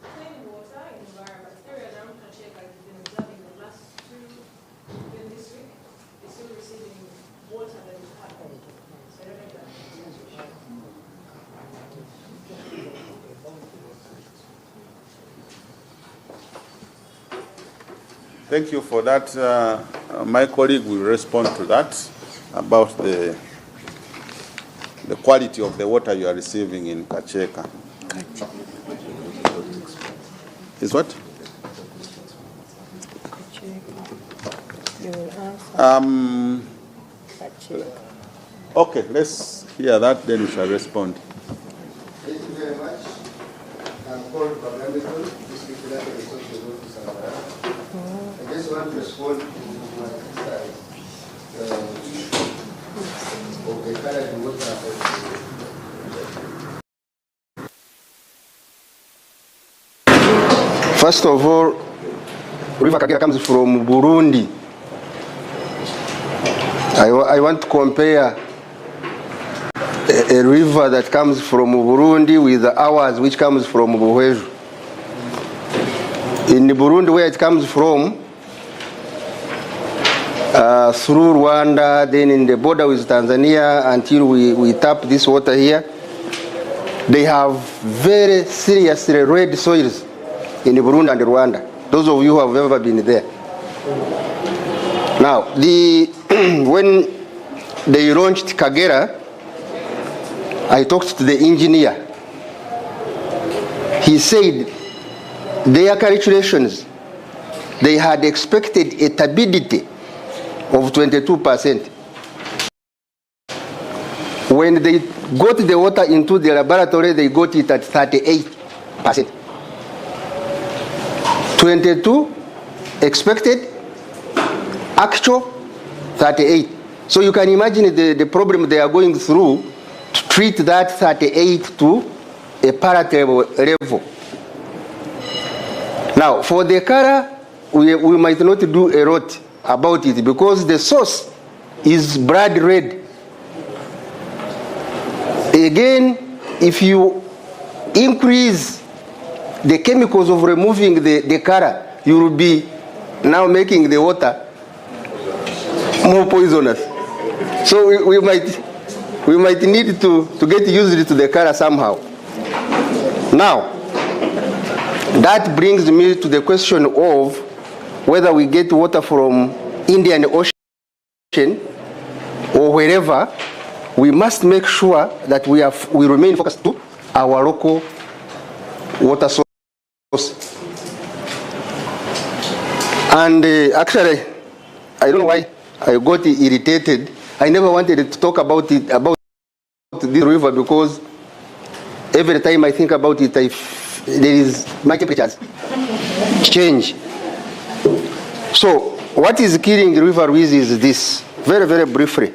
Clean water environment. Areas around Kacheka have been observing the last in this week. They're still receiving water that is happening. So I don't know if that makes sense. Thank you for that. My colleague will respond to that about the quality of the water you are receiving in Kacheka. Is what? Okay, let's hear that, then we shall respond. Thank you very much. I'm called Bw'Ensi, District Elected Resources Officer. I just want to respond to my side of the current water. First of all, River Kagera comes from Burundi. I want to compare a river that comes from Burundi with ours which comes from Bw'Ensi. In Burundi, where it comes from, through Rwanda, then in the border with Tanzania, until we tap this water here, they have very seriously red soils in Burundi and Rwanda. Those of you who have ever been there. Now, when they launched Kagera, I talked to the engineer. He said their calculations, they had expected a turbidity of 22%. When they got the water into the laboratory, they got it at 38%. 22 expected, actual 38. So you can imagine the problem they are going through to treat that 38 to a palatable level. Now, for the color, we might not do a lot about it because the source is blood red. Again, if you increase the chemicals of removing the color, you will be now making the water more poisonous. So we might need to get used to the color somehow. Now, that brings me to the question of whether we get water from Indian Ocean or wherever. We must make sure that we remain focused to our local water source. And actually, I don't know why I got irritated. I never wanted to talk about this river because every time I think about it, my temperatures change. So, what is killing the River Rwizi is this. Very, very briefly.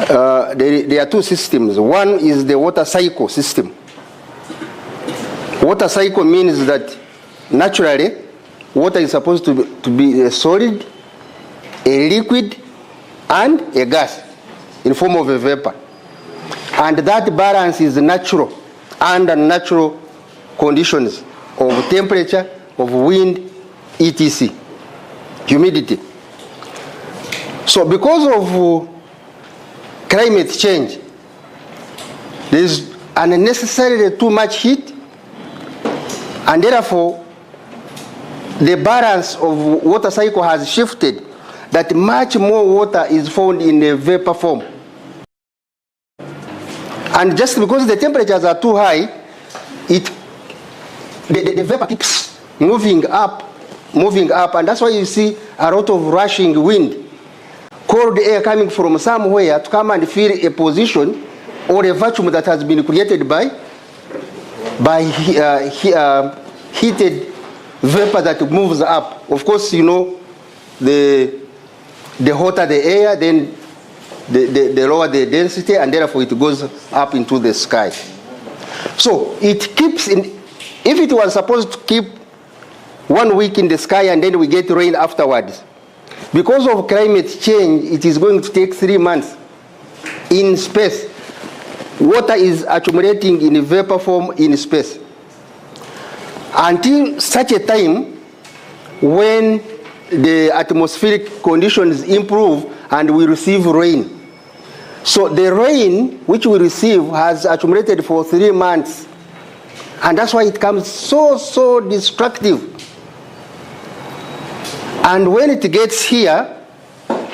There are two systems. One is the water cycle system. Water cycle means that naturally water is supposed to be a solid, a liquid, and a gas in form of a vapor. And that balance is natural under natural conditions of temperature, of wind, etc., humidity. So because of climate change, there is unnecessarily too much heat, and therefore the balance of water cycle has shifted, that much more water is found in a vapor form. And just because the temperatures are too high, the vapor keeps moving up, and that's why you see a lot of rushing wind, cold air coming from somewhere to come and fill a position or a vacuum that has been created by heated vapor that moves up. Of course, you know, the hotter the air, then the lower the density, and therefore it goes up into the sky. So it keeps in, if it was supposed to keep 1 week in the sky and then we get rain afterwards, because of climate change, it is going to take 3 months in space. Water is accumulating in vapor form in space until such a time when the atmospheric conditions improve and we receive rain. So the rain which we receive has accumulated for 3 months, and that's why it comes so destructive. And when it gets here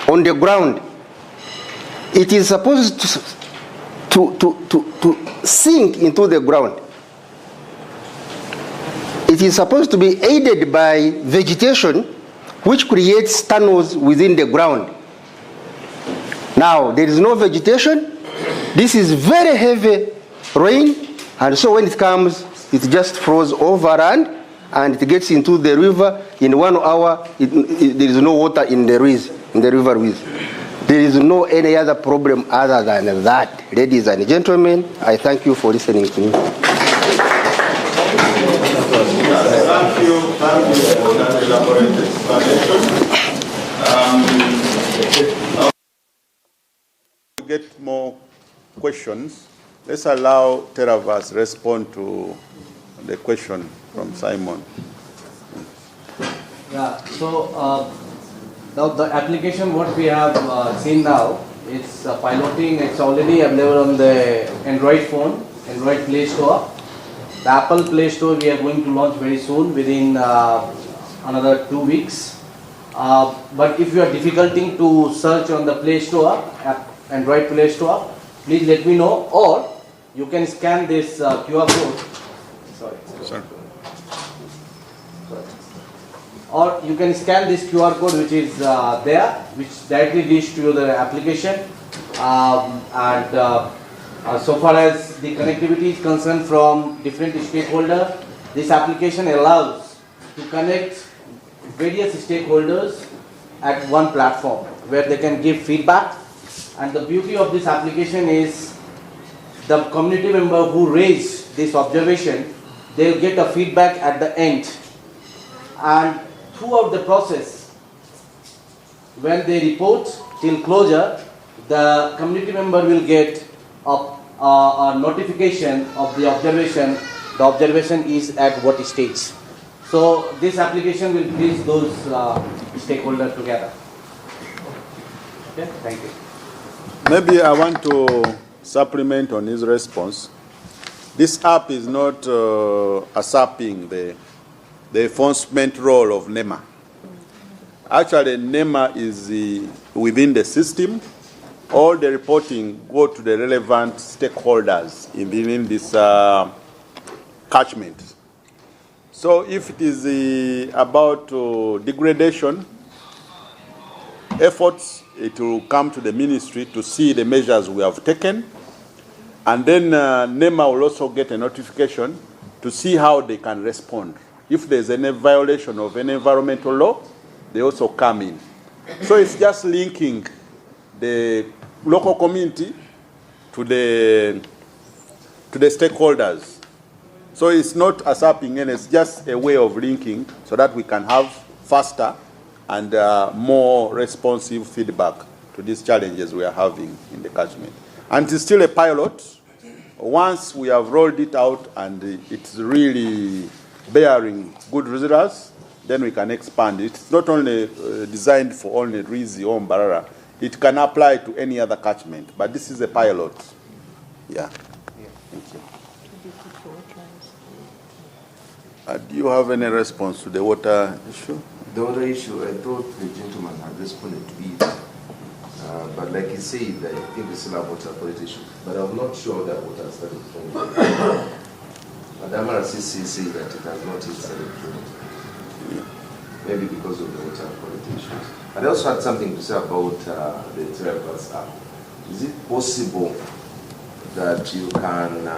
on the ground, it is supposed to sink into the ground. It is supposed to be aided by vegetation, which creates tunnels within the ground. Now, there is no vegetation. This is very heavy rain, and so when it comes, it just flows over and it gets into the river. In 1 hour, there is no water in the Rwizi, in the river Rwizi. There is no any other problem other than that. Ladies and gentlemen, I thank you for listening to me. Thank you for that elaborate explanation. To get more questions, let's allow Teravas respond to the question from Simon. Yeah, so now the application what we have seen now, it's piloting, it's already available on the Android phone, Android Play Store. The Apple Play Store we are going to launch very soon, within another 2 weeks. But if you are difficulty to search on the Play Store, Android Play Store, please let me know, or you can scan this QR code. Sorry. Or you can scan this QR code which is there, which directly leads to the application. So far as the connectivity is concerned from different stakeholders, this application allows to connect various stakeholders at one platform where they can give feedback. And the beauty of this application is the community member who raised this observation, they'll get a feedback at the end. And throughout the process, when they report till closure, the community member will get a notification of the observation. The observation is at what stage. So this application will bring those stakeholders together. Okay, thank you. Maybe I want to supplement on his response. This app is not usurping the enforcement role of NEMA. Actually, NEMA is within the system. All the reporting go to the relevant stakeholders within this catchment. So if it is about degradation efforts, it will come to the ministry to see the measures we have taken. And then NEMA will also get a notification to see how they can respond. If there's any violation of any environmental law, they also come in. So it's just linking the local community to the stakeholders. So it's not a sapping, and it's just a way of linking so that we can have faster and more responsive feedback to these challenges we are having in the catchment. And it's still a pilot. Once we have rolled it out and it's really bearing good results, then we can expand it. It's not only designed for only Rwizi or Mbarara. It can apply to any other catchment, but this is a pilot. Yeah. Thank you. Do you have any response to the water issue? The water issue, I thought the gentleman had responded to it. But like he said, I think we still have water quality issue. But I'm not sure that water started from Madam RCC says that it has not yet started from maybe because of the water quality issues. But I also had something to say about the Traverse app. Is it possible that you can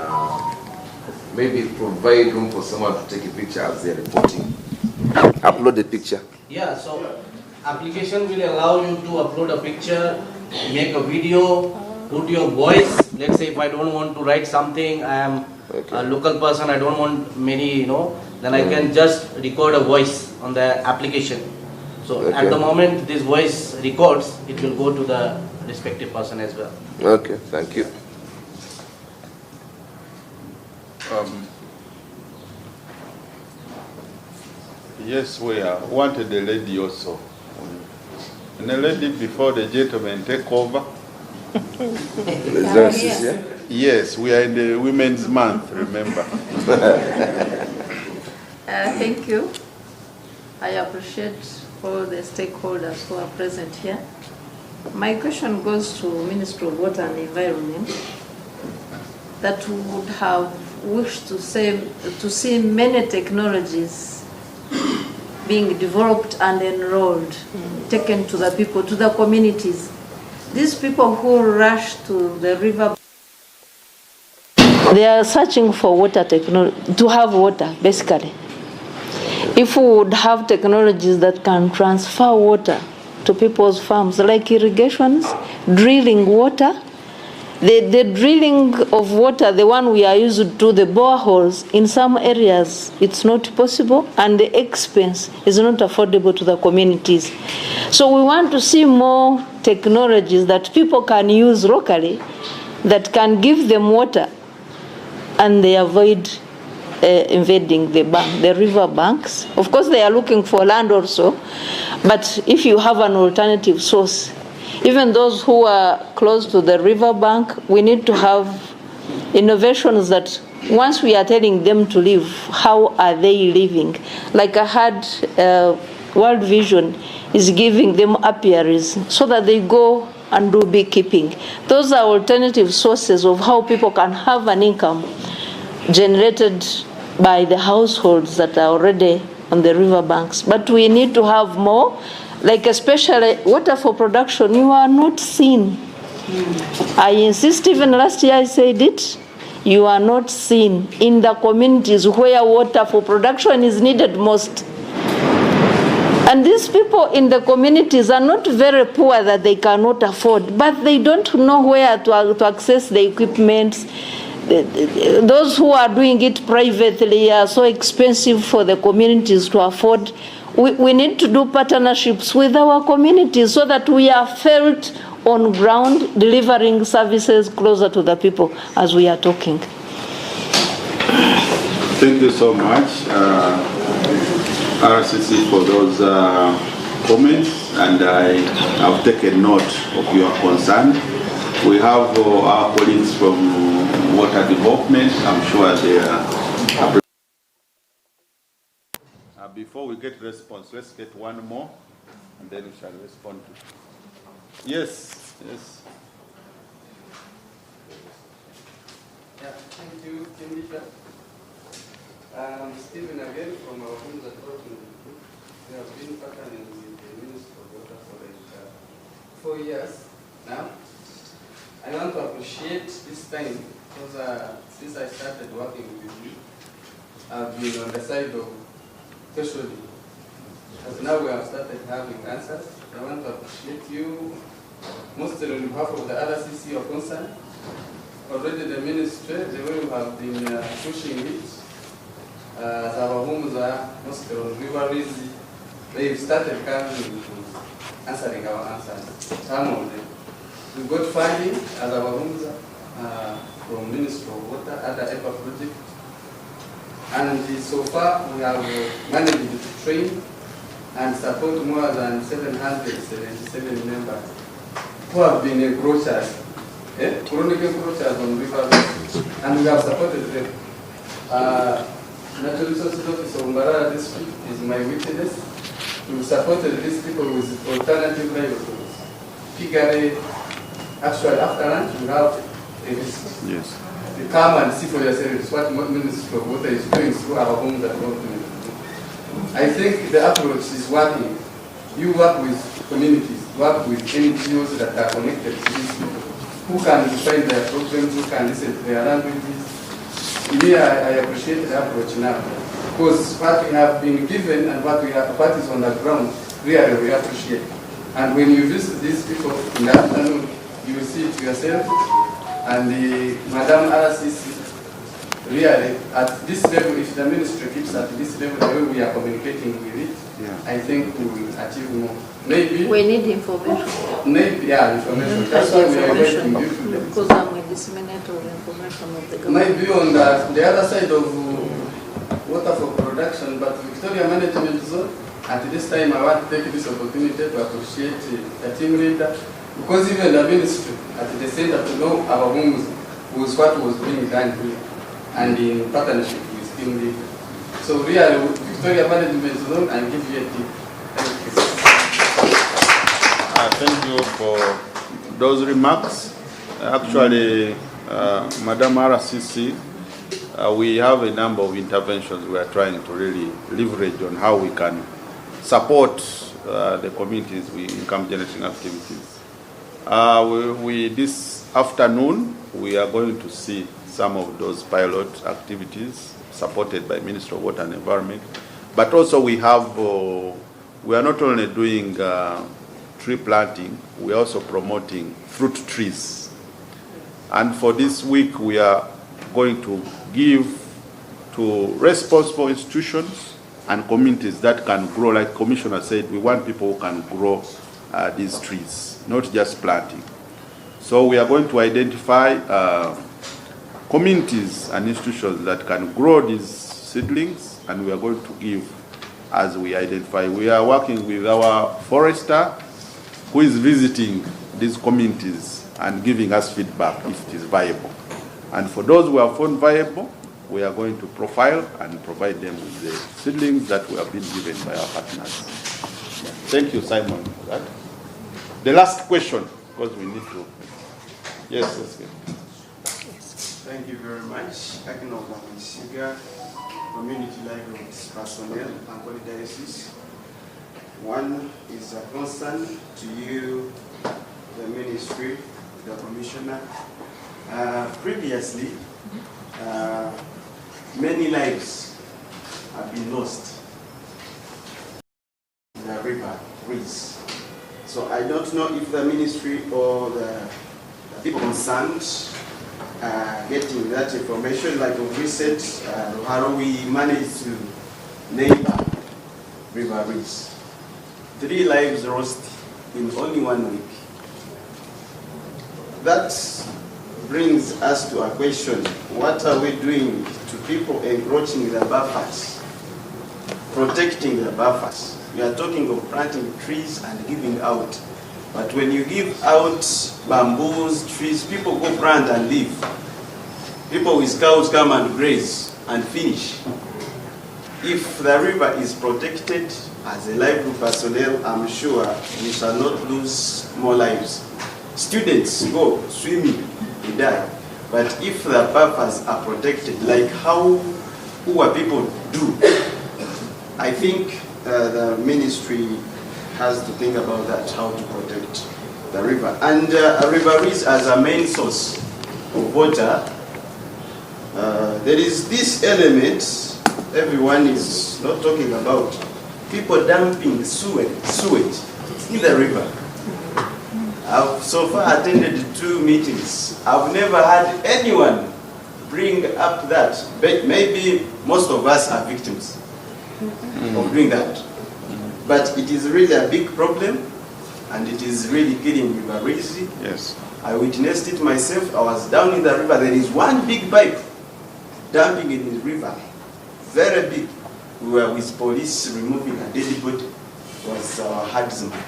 maybe provide room for someone to take a picture as they're reporting? Upload the picture. Yeah, so application will allow you to upload a picture, make a video, put your voice. Let's say if I don't want to write something, I am a local person, I don't want many, then I can just record a voice on the application. So at the moment this voice records, it will go to the respective person as well. Okay, thank you. Yes, we wanted a lady also. And a lady before the gentleman take over. Yes, we are in the Women's Month, remember. Thank you. I appreciate all the stakeholders who are present here. My question goes to Ministry of Water and Environment, that we would have wished to see many technologies being developed and enrolled, taken to the people, to the communities. These people who rush to the river, they are searching for water technology, to have water, basically. If we would have technologies that can transfer water to people's farms, like irrigations, drilling water, the drilling of water, the one we are used to do, the boreholes, in some areas it's not possible and the expense is not affordable to the communities. So we want to see more technologies that people can use locally that can give them water and they avoid invading the river banks. Of course they are looking for land also, but if you have an alternative source, even those who are close to the river bank, we need to have innovations that once we are telling them to live, how are they living? Like I had World Vision is giving them apiaries so that they go and do beekeeping. Those are alternative sources of how people can have an income generated by the households that are already on the river banks. But we need to have more, like especially water for production. You are not seen. I insist, even last year I said it, you are not seen in the communities where water for production is needed most. And these people in the communities are not very poor that they cannot afford, but they don't know where to access the equipment. Those who are doing it privately are so expensive for the communities to afford. We need to do partnerships with our communities so that we are felt on ground, delivering services closer to the people as we are talking. Thank you so much, RCC, for those comments, and I have taken note of your concern. We have our colleagues from Water Development. I'm sure they are. Before we get response, let's get one more, and then we shall respond to. Yes, yes. Yeah, thank you, Kimbisha. Stephen again from our homes at Rotten. We have been partnering with the Ministry of Water for like 4 years now. I want to appreciate this time because since I started working with you, I've been on the side of casualty. As now we have started having answers, I want to appreciate you, mostly on behalf of the RCC of concern. Already the ministry, the way we have been pushing it, as our homes are mostly on Rwizi, they've started coming to answering our answers. Some of them. We got funding as our homes from Ministry of Water at the EPA project. And so far we have managed to train and support more than 777 members who have been encroachers, chronic encroachers on river, and we have supported them. Natural Resources Office of Mbarara District is my witness. We supported these people with alternative livelihoods. Figure, actually after lunch we have a visit. Yes. You come and see for yourselves what Ministry of Water is doing through our homes and government. I think the approach is working. You work with communities, work with NGOs that are connected to these people, who can define their problems, who can listen to their languages. Me, I appreciate the approach now, because what we have been given and what is on the ground, really we appreciate. And when you visit these people in the afternoon, you will see it yourself. And Madam RCC, really, at this level, if the ministry keeps at this level, the way we are communicating with it, I think we will achieve more. Maybe we need information. Maybe, yeah, information. That's why we are waiting you to them. Because I'm a disseminator of information of the government. Maybe on the other side of water for production, but Victoria Management Zone, at this time I want to take this opportunity to appreciate the team leader, because even the ministry at the center to know our homes was what was being done here, and in partnership with team leader. So really, Victoria Management Zone, and give you a tip. Thank you. Thank you for those remarks. Actually, Madam RCC, we have a number of interventions we are trying to really leverage on how we can support the communities with income generating activities. This afternoon, we are going to see some of those pilot activities supported by Ministry of Water and Environment, but also we have, we are not only doing tree planting, we are also promoting fruit trees. And for this week, we are going to give to responsible institutions and communities that can grow, like Commissioner said, we want people who can grow these trees, not just planting. So we are going to identify communities and institutions that can grow these seedlings, and we are going to give as we identify. We are working with our forester who is visiting these communities and giving us feedback if it is viable. And for those who are found viable, we are going to profile and provide them with the seedlings that we have been given by our partners. Thank you, Simon, for that. The last question, because we need to. Yes, let's get. Thank you very much. Acknowledge Sugar, community libraries personnel, and solidaries. One is a concern to you, the ministry, the commissioner. Previously, many lives have been lost in the river Rwizi. So I don't know if the ministry or the people concerned getting that information, like we said, how we managed to neighbor river Rwizi. 3 lives lost in only 1 week. That brings us to a question: what are we doing to people encroaching the buffers, protecting the buffers? We are talking of planting trees and giving out. But when you give out bamboos, trees, people go plant and leave. People with cows come and graze and finish. If the river is protected, as a livelihood personnel, I'm sure we shall not lose more lives. Students go swimming, they die. But if the buffers are protected, like how poor people do, I think the ministry has to think about that, how to protect the river. And River Rwizi as a main source of water, there is this element everyone is not talking about. People dumping sewage in the river. I've so far attended 2 meetings. I've never had anyone bring up that, maybe most of us are victims of doing that. But it is really a big problem, and it is really killing Rwizi. Yes. I witnessed it myself. I was down in the river. There is one big pipe dumping in the river, very big. We were with police removing a dead body. It was our herdsman.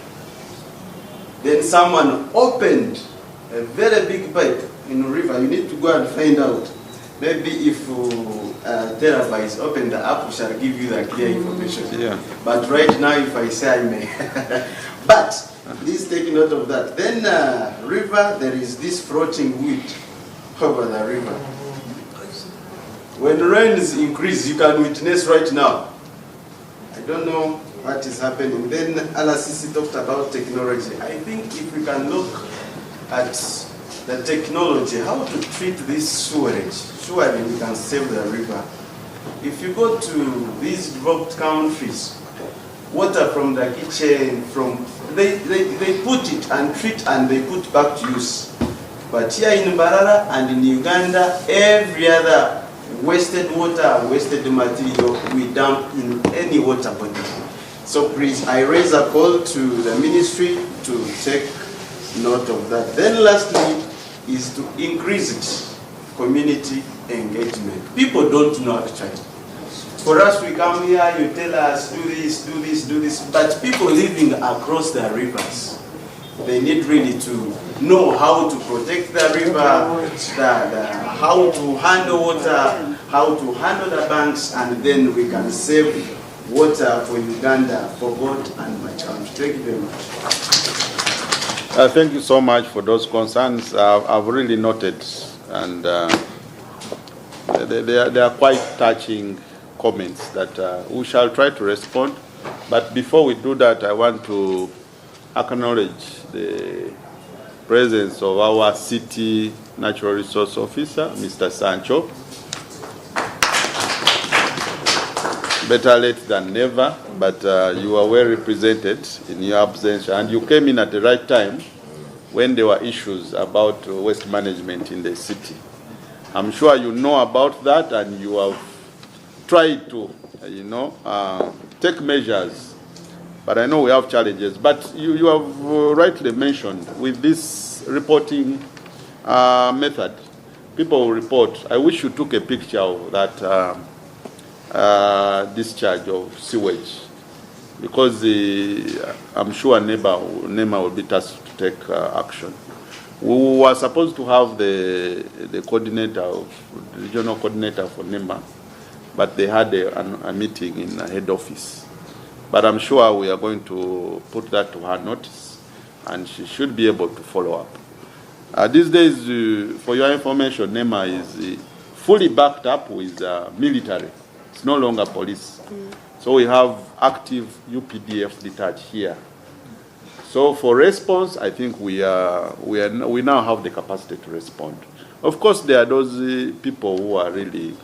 Then someone opened a very big pipe in the river. You need to go and find out. Maybe if Terabytes open the app, we shall give you the clear information. Yeah. But right now, if I say I may. But please take note of that. Then river, there is this floating weed over the river. When rains increase, you can witness right now. I don't know what is happening. Then Alasisi talked about technology. I think if we can look at the technology, how to treat this sewerage, surely we can save the river. If you go to these developed countries, water from the kitchen, they put it and treat and they put back to use. But here in Mbarara and in Uganda, every other wasted water, wasted material, we dump in any water body. So please, I raise a call to the ministry to take note of that. Then lastly is to increase community engagement. People don't know actually. For us, we come here, you tell us, do this, do this, do this. But people living across the rivers, they need really to know how to protect the river, how to handle water, how to handle the banks, and then we can save water for Uganda, for God and my country. Thank you very much. Thank you so much for those concerns. I've really noted, and they are quite touching comments that we shall try to respond. But before we do that, I want to acknowledge the presence of our city natural resource officer, Mr. Sancho. Better late than never, but you are well represented in your absence, and you came in at the right time when there were issues about waste management in the city. I'm sure you know about that, and you have tried to, take measures. But I know we have challenges. But you have rightly mentioned, with this reporting method, people will report. I wish you took a picture of that discharge of sewage, because I'm sure NEMA will be tasked to take action. We were supposed to have the coordinator, the regional coordinator for NEMA, but they had a meeting in the head office. But I'm sure we are going to put that to her notice, and she should be able to follow up. These days, for your information, NEMA is fully backed up with military. It's no longer police. So we have active UPDF detached here. So for response, I think we now have the capacity to respond. Of course, there are those people who are really,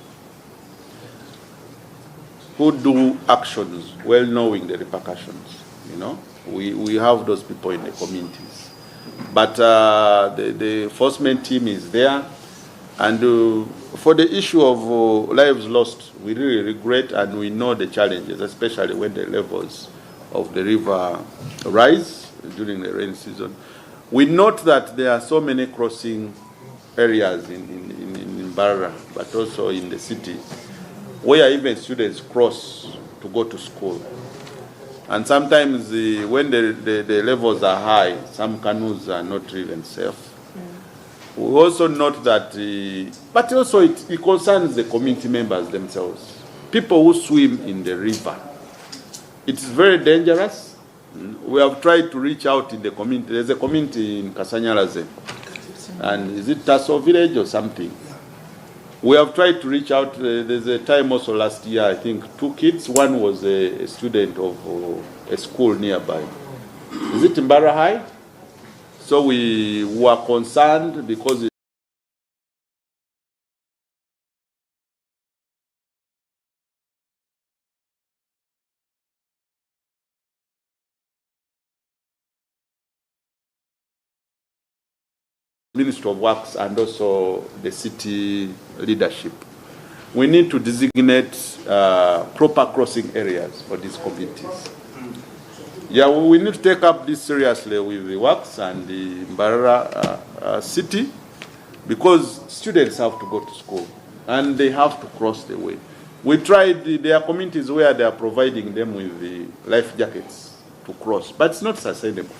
who do actions well knowing the repercussions. We have those people in the communities. But the enforcement team is there. And for the issue of lives lost, we really regret, and we know the challenges, especially when the levels of the river rise during the rain season. We note that there are so many crossing areas in Barra, but also in the city, where even students cross to go to school. And sometimes when the levels are high, some canoes are not even safe. We also note that, but also it concerns the community members themselves. People who swim in the river. It's very dangerous. We have tried to reach out in the community. There's a community in Kasanyalaze. And is it Tasso village or something? We have tried to reach out. There's a time also last year, I think, 2 kids. One was a student of a school nearby. Is it Mbara High? So we were concerned because Ministry of Works and also the city leadership. We need to designate proper crossing areas for these communities. Yeah, we need to take up this seriously with the Works and the Mbarara city, because students have to go to school and they have to cross the way. We tried, there are communities where they are providing them with the life jackets to cross, but it's not sustainable.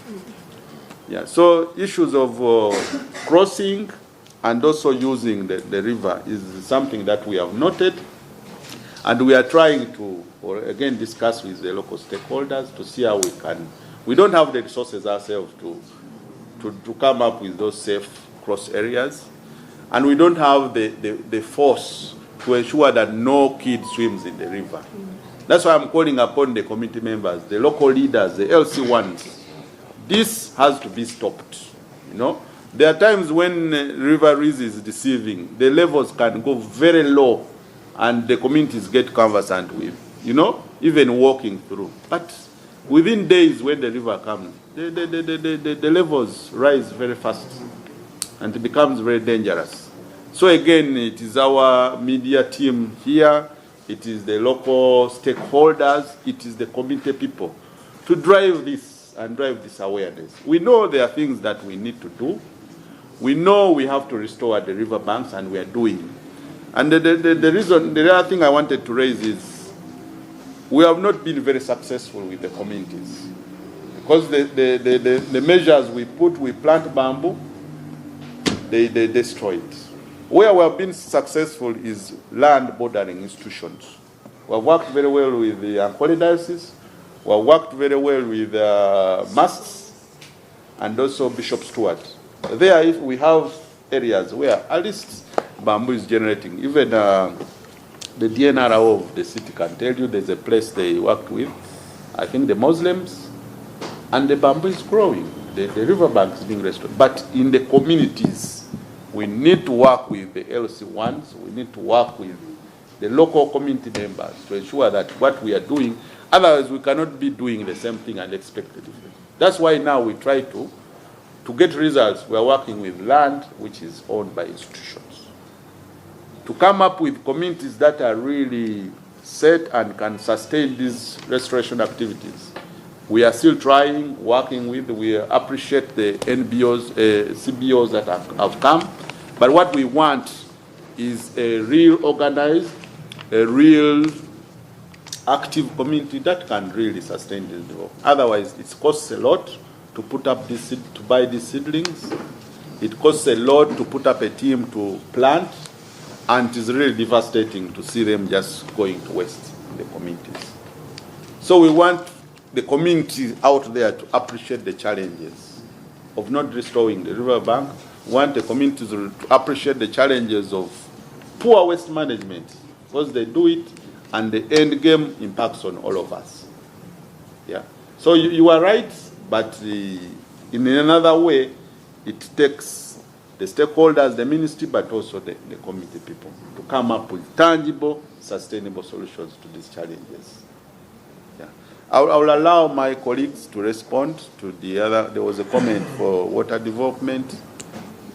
Yeah, so issues of crossing and also using the river is something that we have noted, and we are trying to, again, discuss with the local stakeholders to see how we can. We don't have the resources ourselves to come up with those safe cross areas, and we don't have the force to ensure that no kid swims in the river. That's why I'm calling upon the community members, the local leaders, the LC ones. This has to be stopped. You know, there are times when River Rwizi is deceiving. The levels can go very low, and the communities get conversant with, you know, even walking through. But within days, when the river comes, the levels rise very fast, and it becomes very dangerous. So again, it is our media team here, it is the local stakeholders, it is the community people to drive this and drive this awareness. We know there are things that we need to do. We know we have to restore the river banks, and we are doing. And the other thing I wanted to raise is we have not been very successful with the communities, because the measures we put, we plant bamboo, they destroy it. Where we have been successful is land bordering institutions. We have worked very well with the Ankole Diocese. We have worked very well with mosques and also Bishop Stewart. There, we have areas where at least bamboo is generating. Even the DNRO of the city can tell you there's a place they worked with, I think the Muslims, and the bamboo is growing. The riverbank is being restored. But in the communities, we need to work with the LC ones, we need to work with the local community members to ensure that what we are doing, otherwise we cannot be doing the same thing and expect a difference. That's why now we try to get results. We are working with land which is owned by institutions, to come up with communities that are really set and can sustain these restoration activities. We are still trying, working with, we appreciate the NBOs, CBOs that have come, but what we want is a real organized, a real active community that can really sustain this development. Otherwise, it costs a lot to put up this, to buy these seedlings. It costs a lot to put up a team to plant, and it is really devastating to see them just going to waste in the communities. So we want the community out there to appreciate the challenges of not restoring the riverbank. We want the communities to appreciate the challenges of poor waste management, because they do it and the end game impacts on all of us. Yeah. So you are right, but in another way, it takes the stakeholders, the ministry, but also the community people to come up with tangible, sustainable solutions to these challenges. I will allow my colleagues to respond to the other. There was a comment for water development.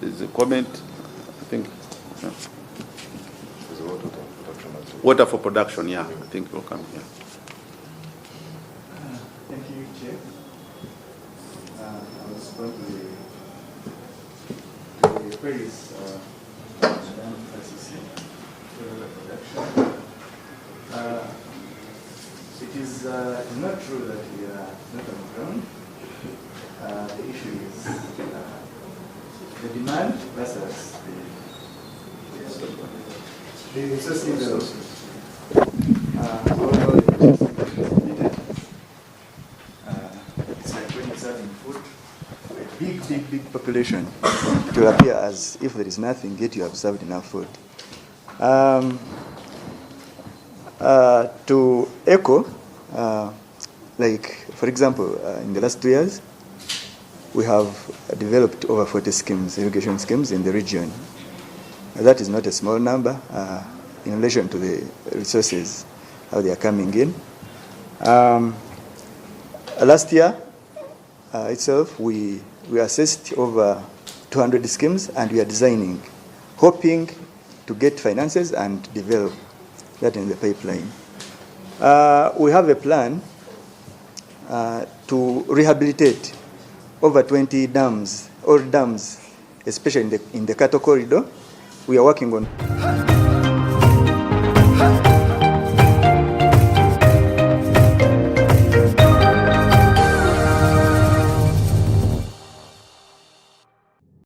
There's a comment, I think. Yeah. Water for production, yeah. I think will come here. Thank you, Chair. I was going to praise production. It is not true that we are not on the ground. The issue is the demand versus the resources. It's like when you're serving food, a big population, it will appear as if there is nothing, yet you have served enough food. To echo, like for example, in the last 2 years, we have developed over 40 schemes, irrigation schemes in the region. That is not a small number in relation to the resources, how they are coming in. Last year itself, we assessed over 200 schemes, and we are designing, hoping to get finances and develop that in the pipeline. We have a plan to rehabilitate over 20 dams, old dams, especially in the cattle corridor. We are working on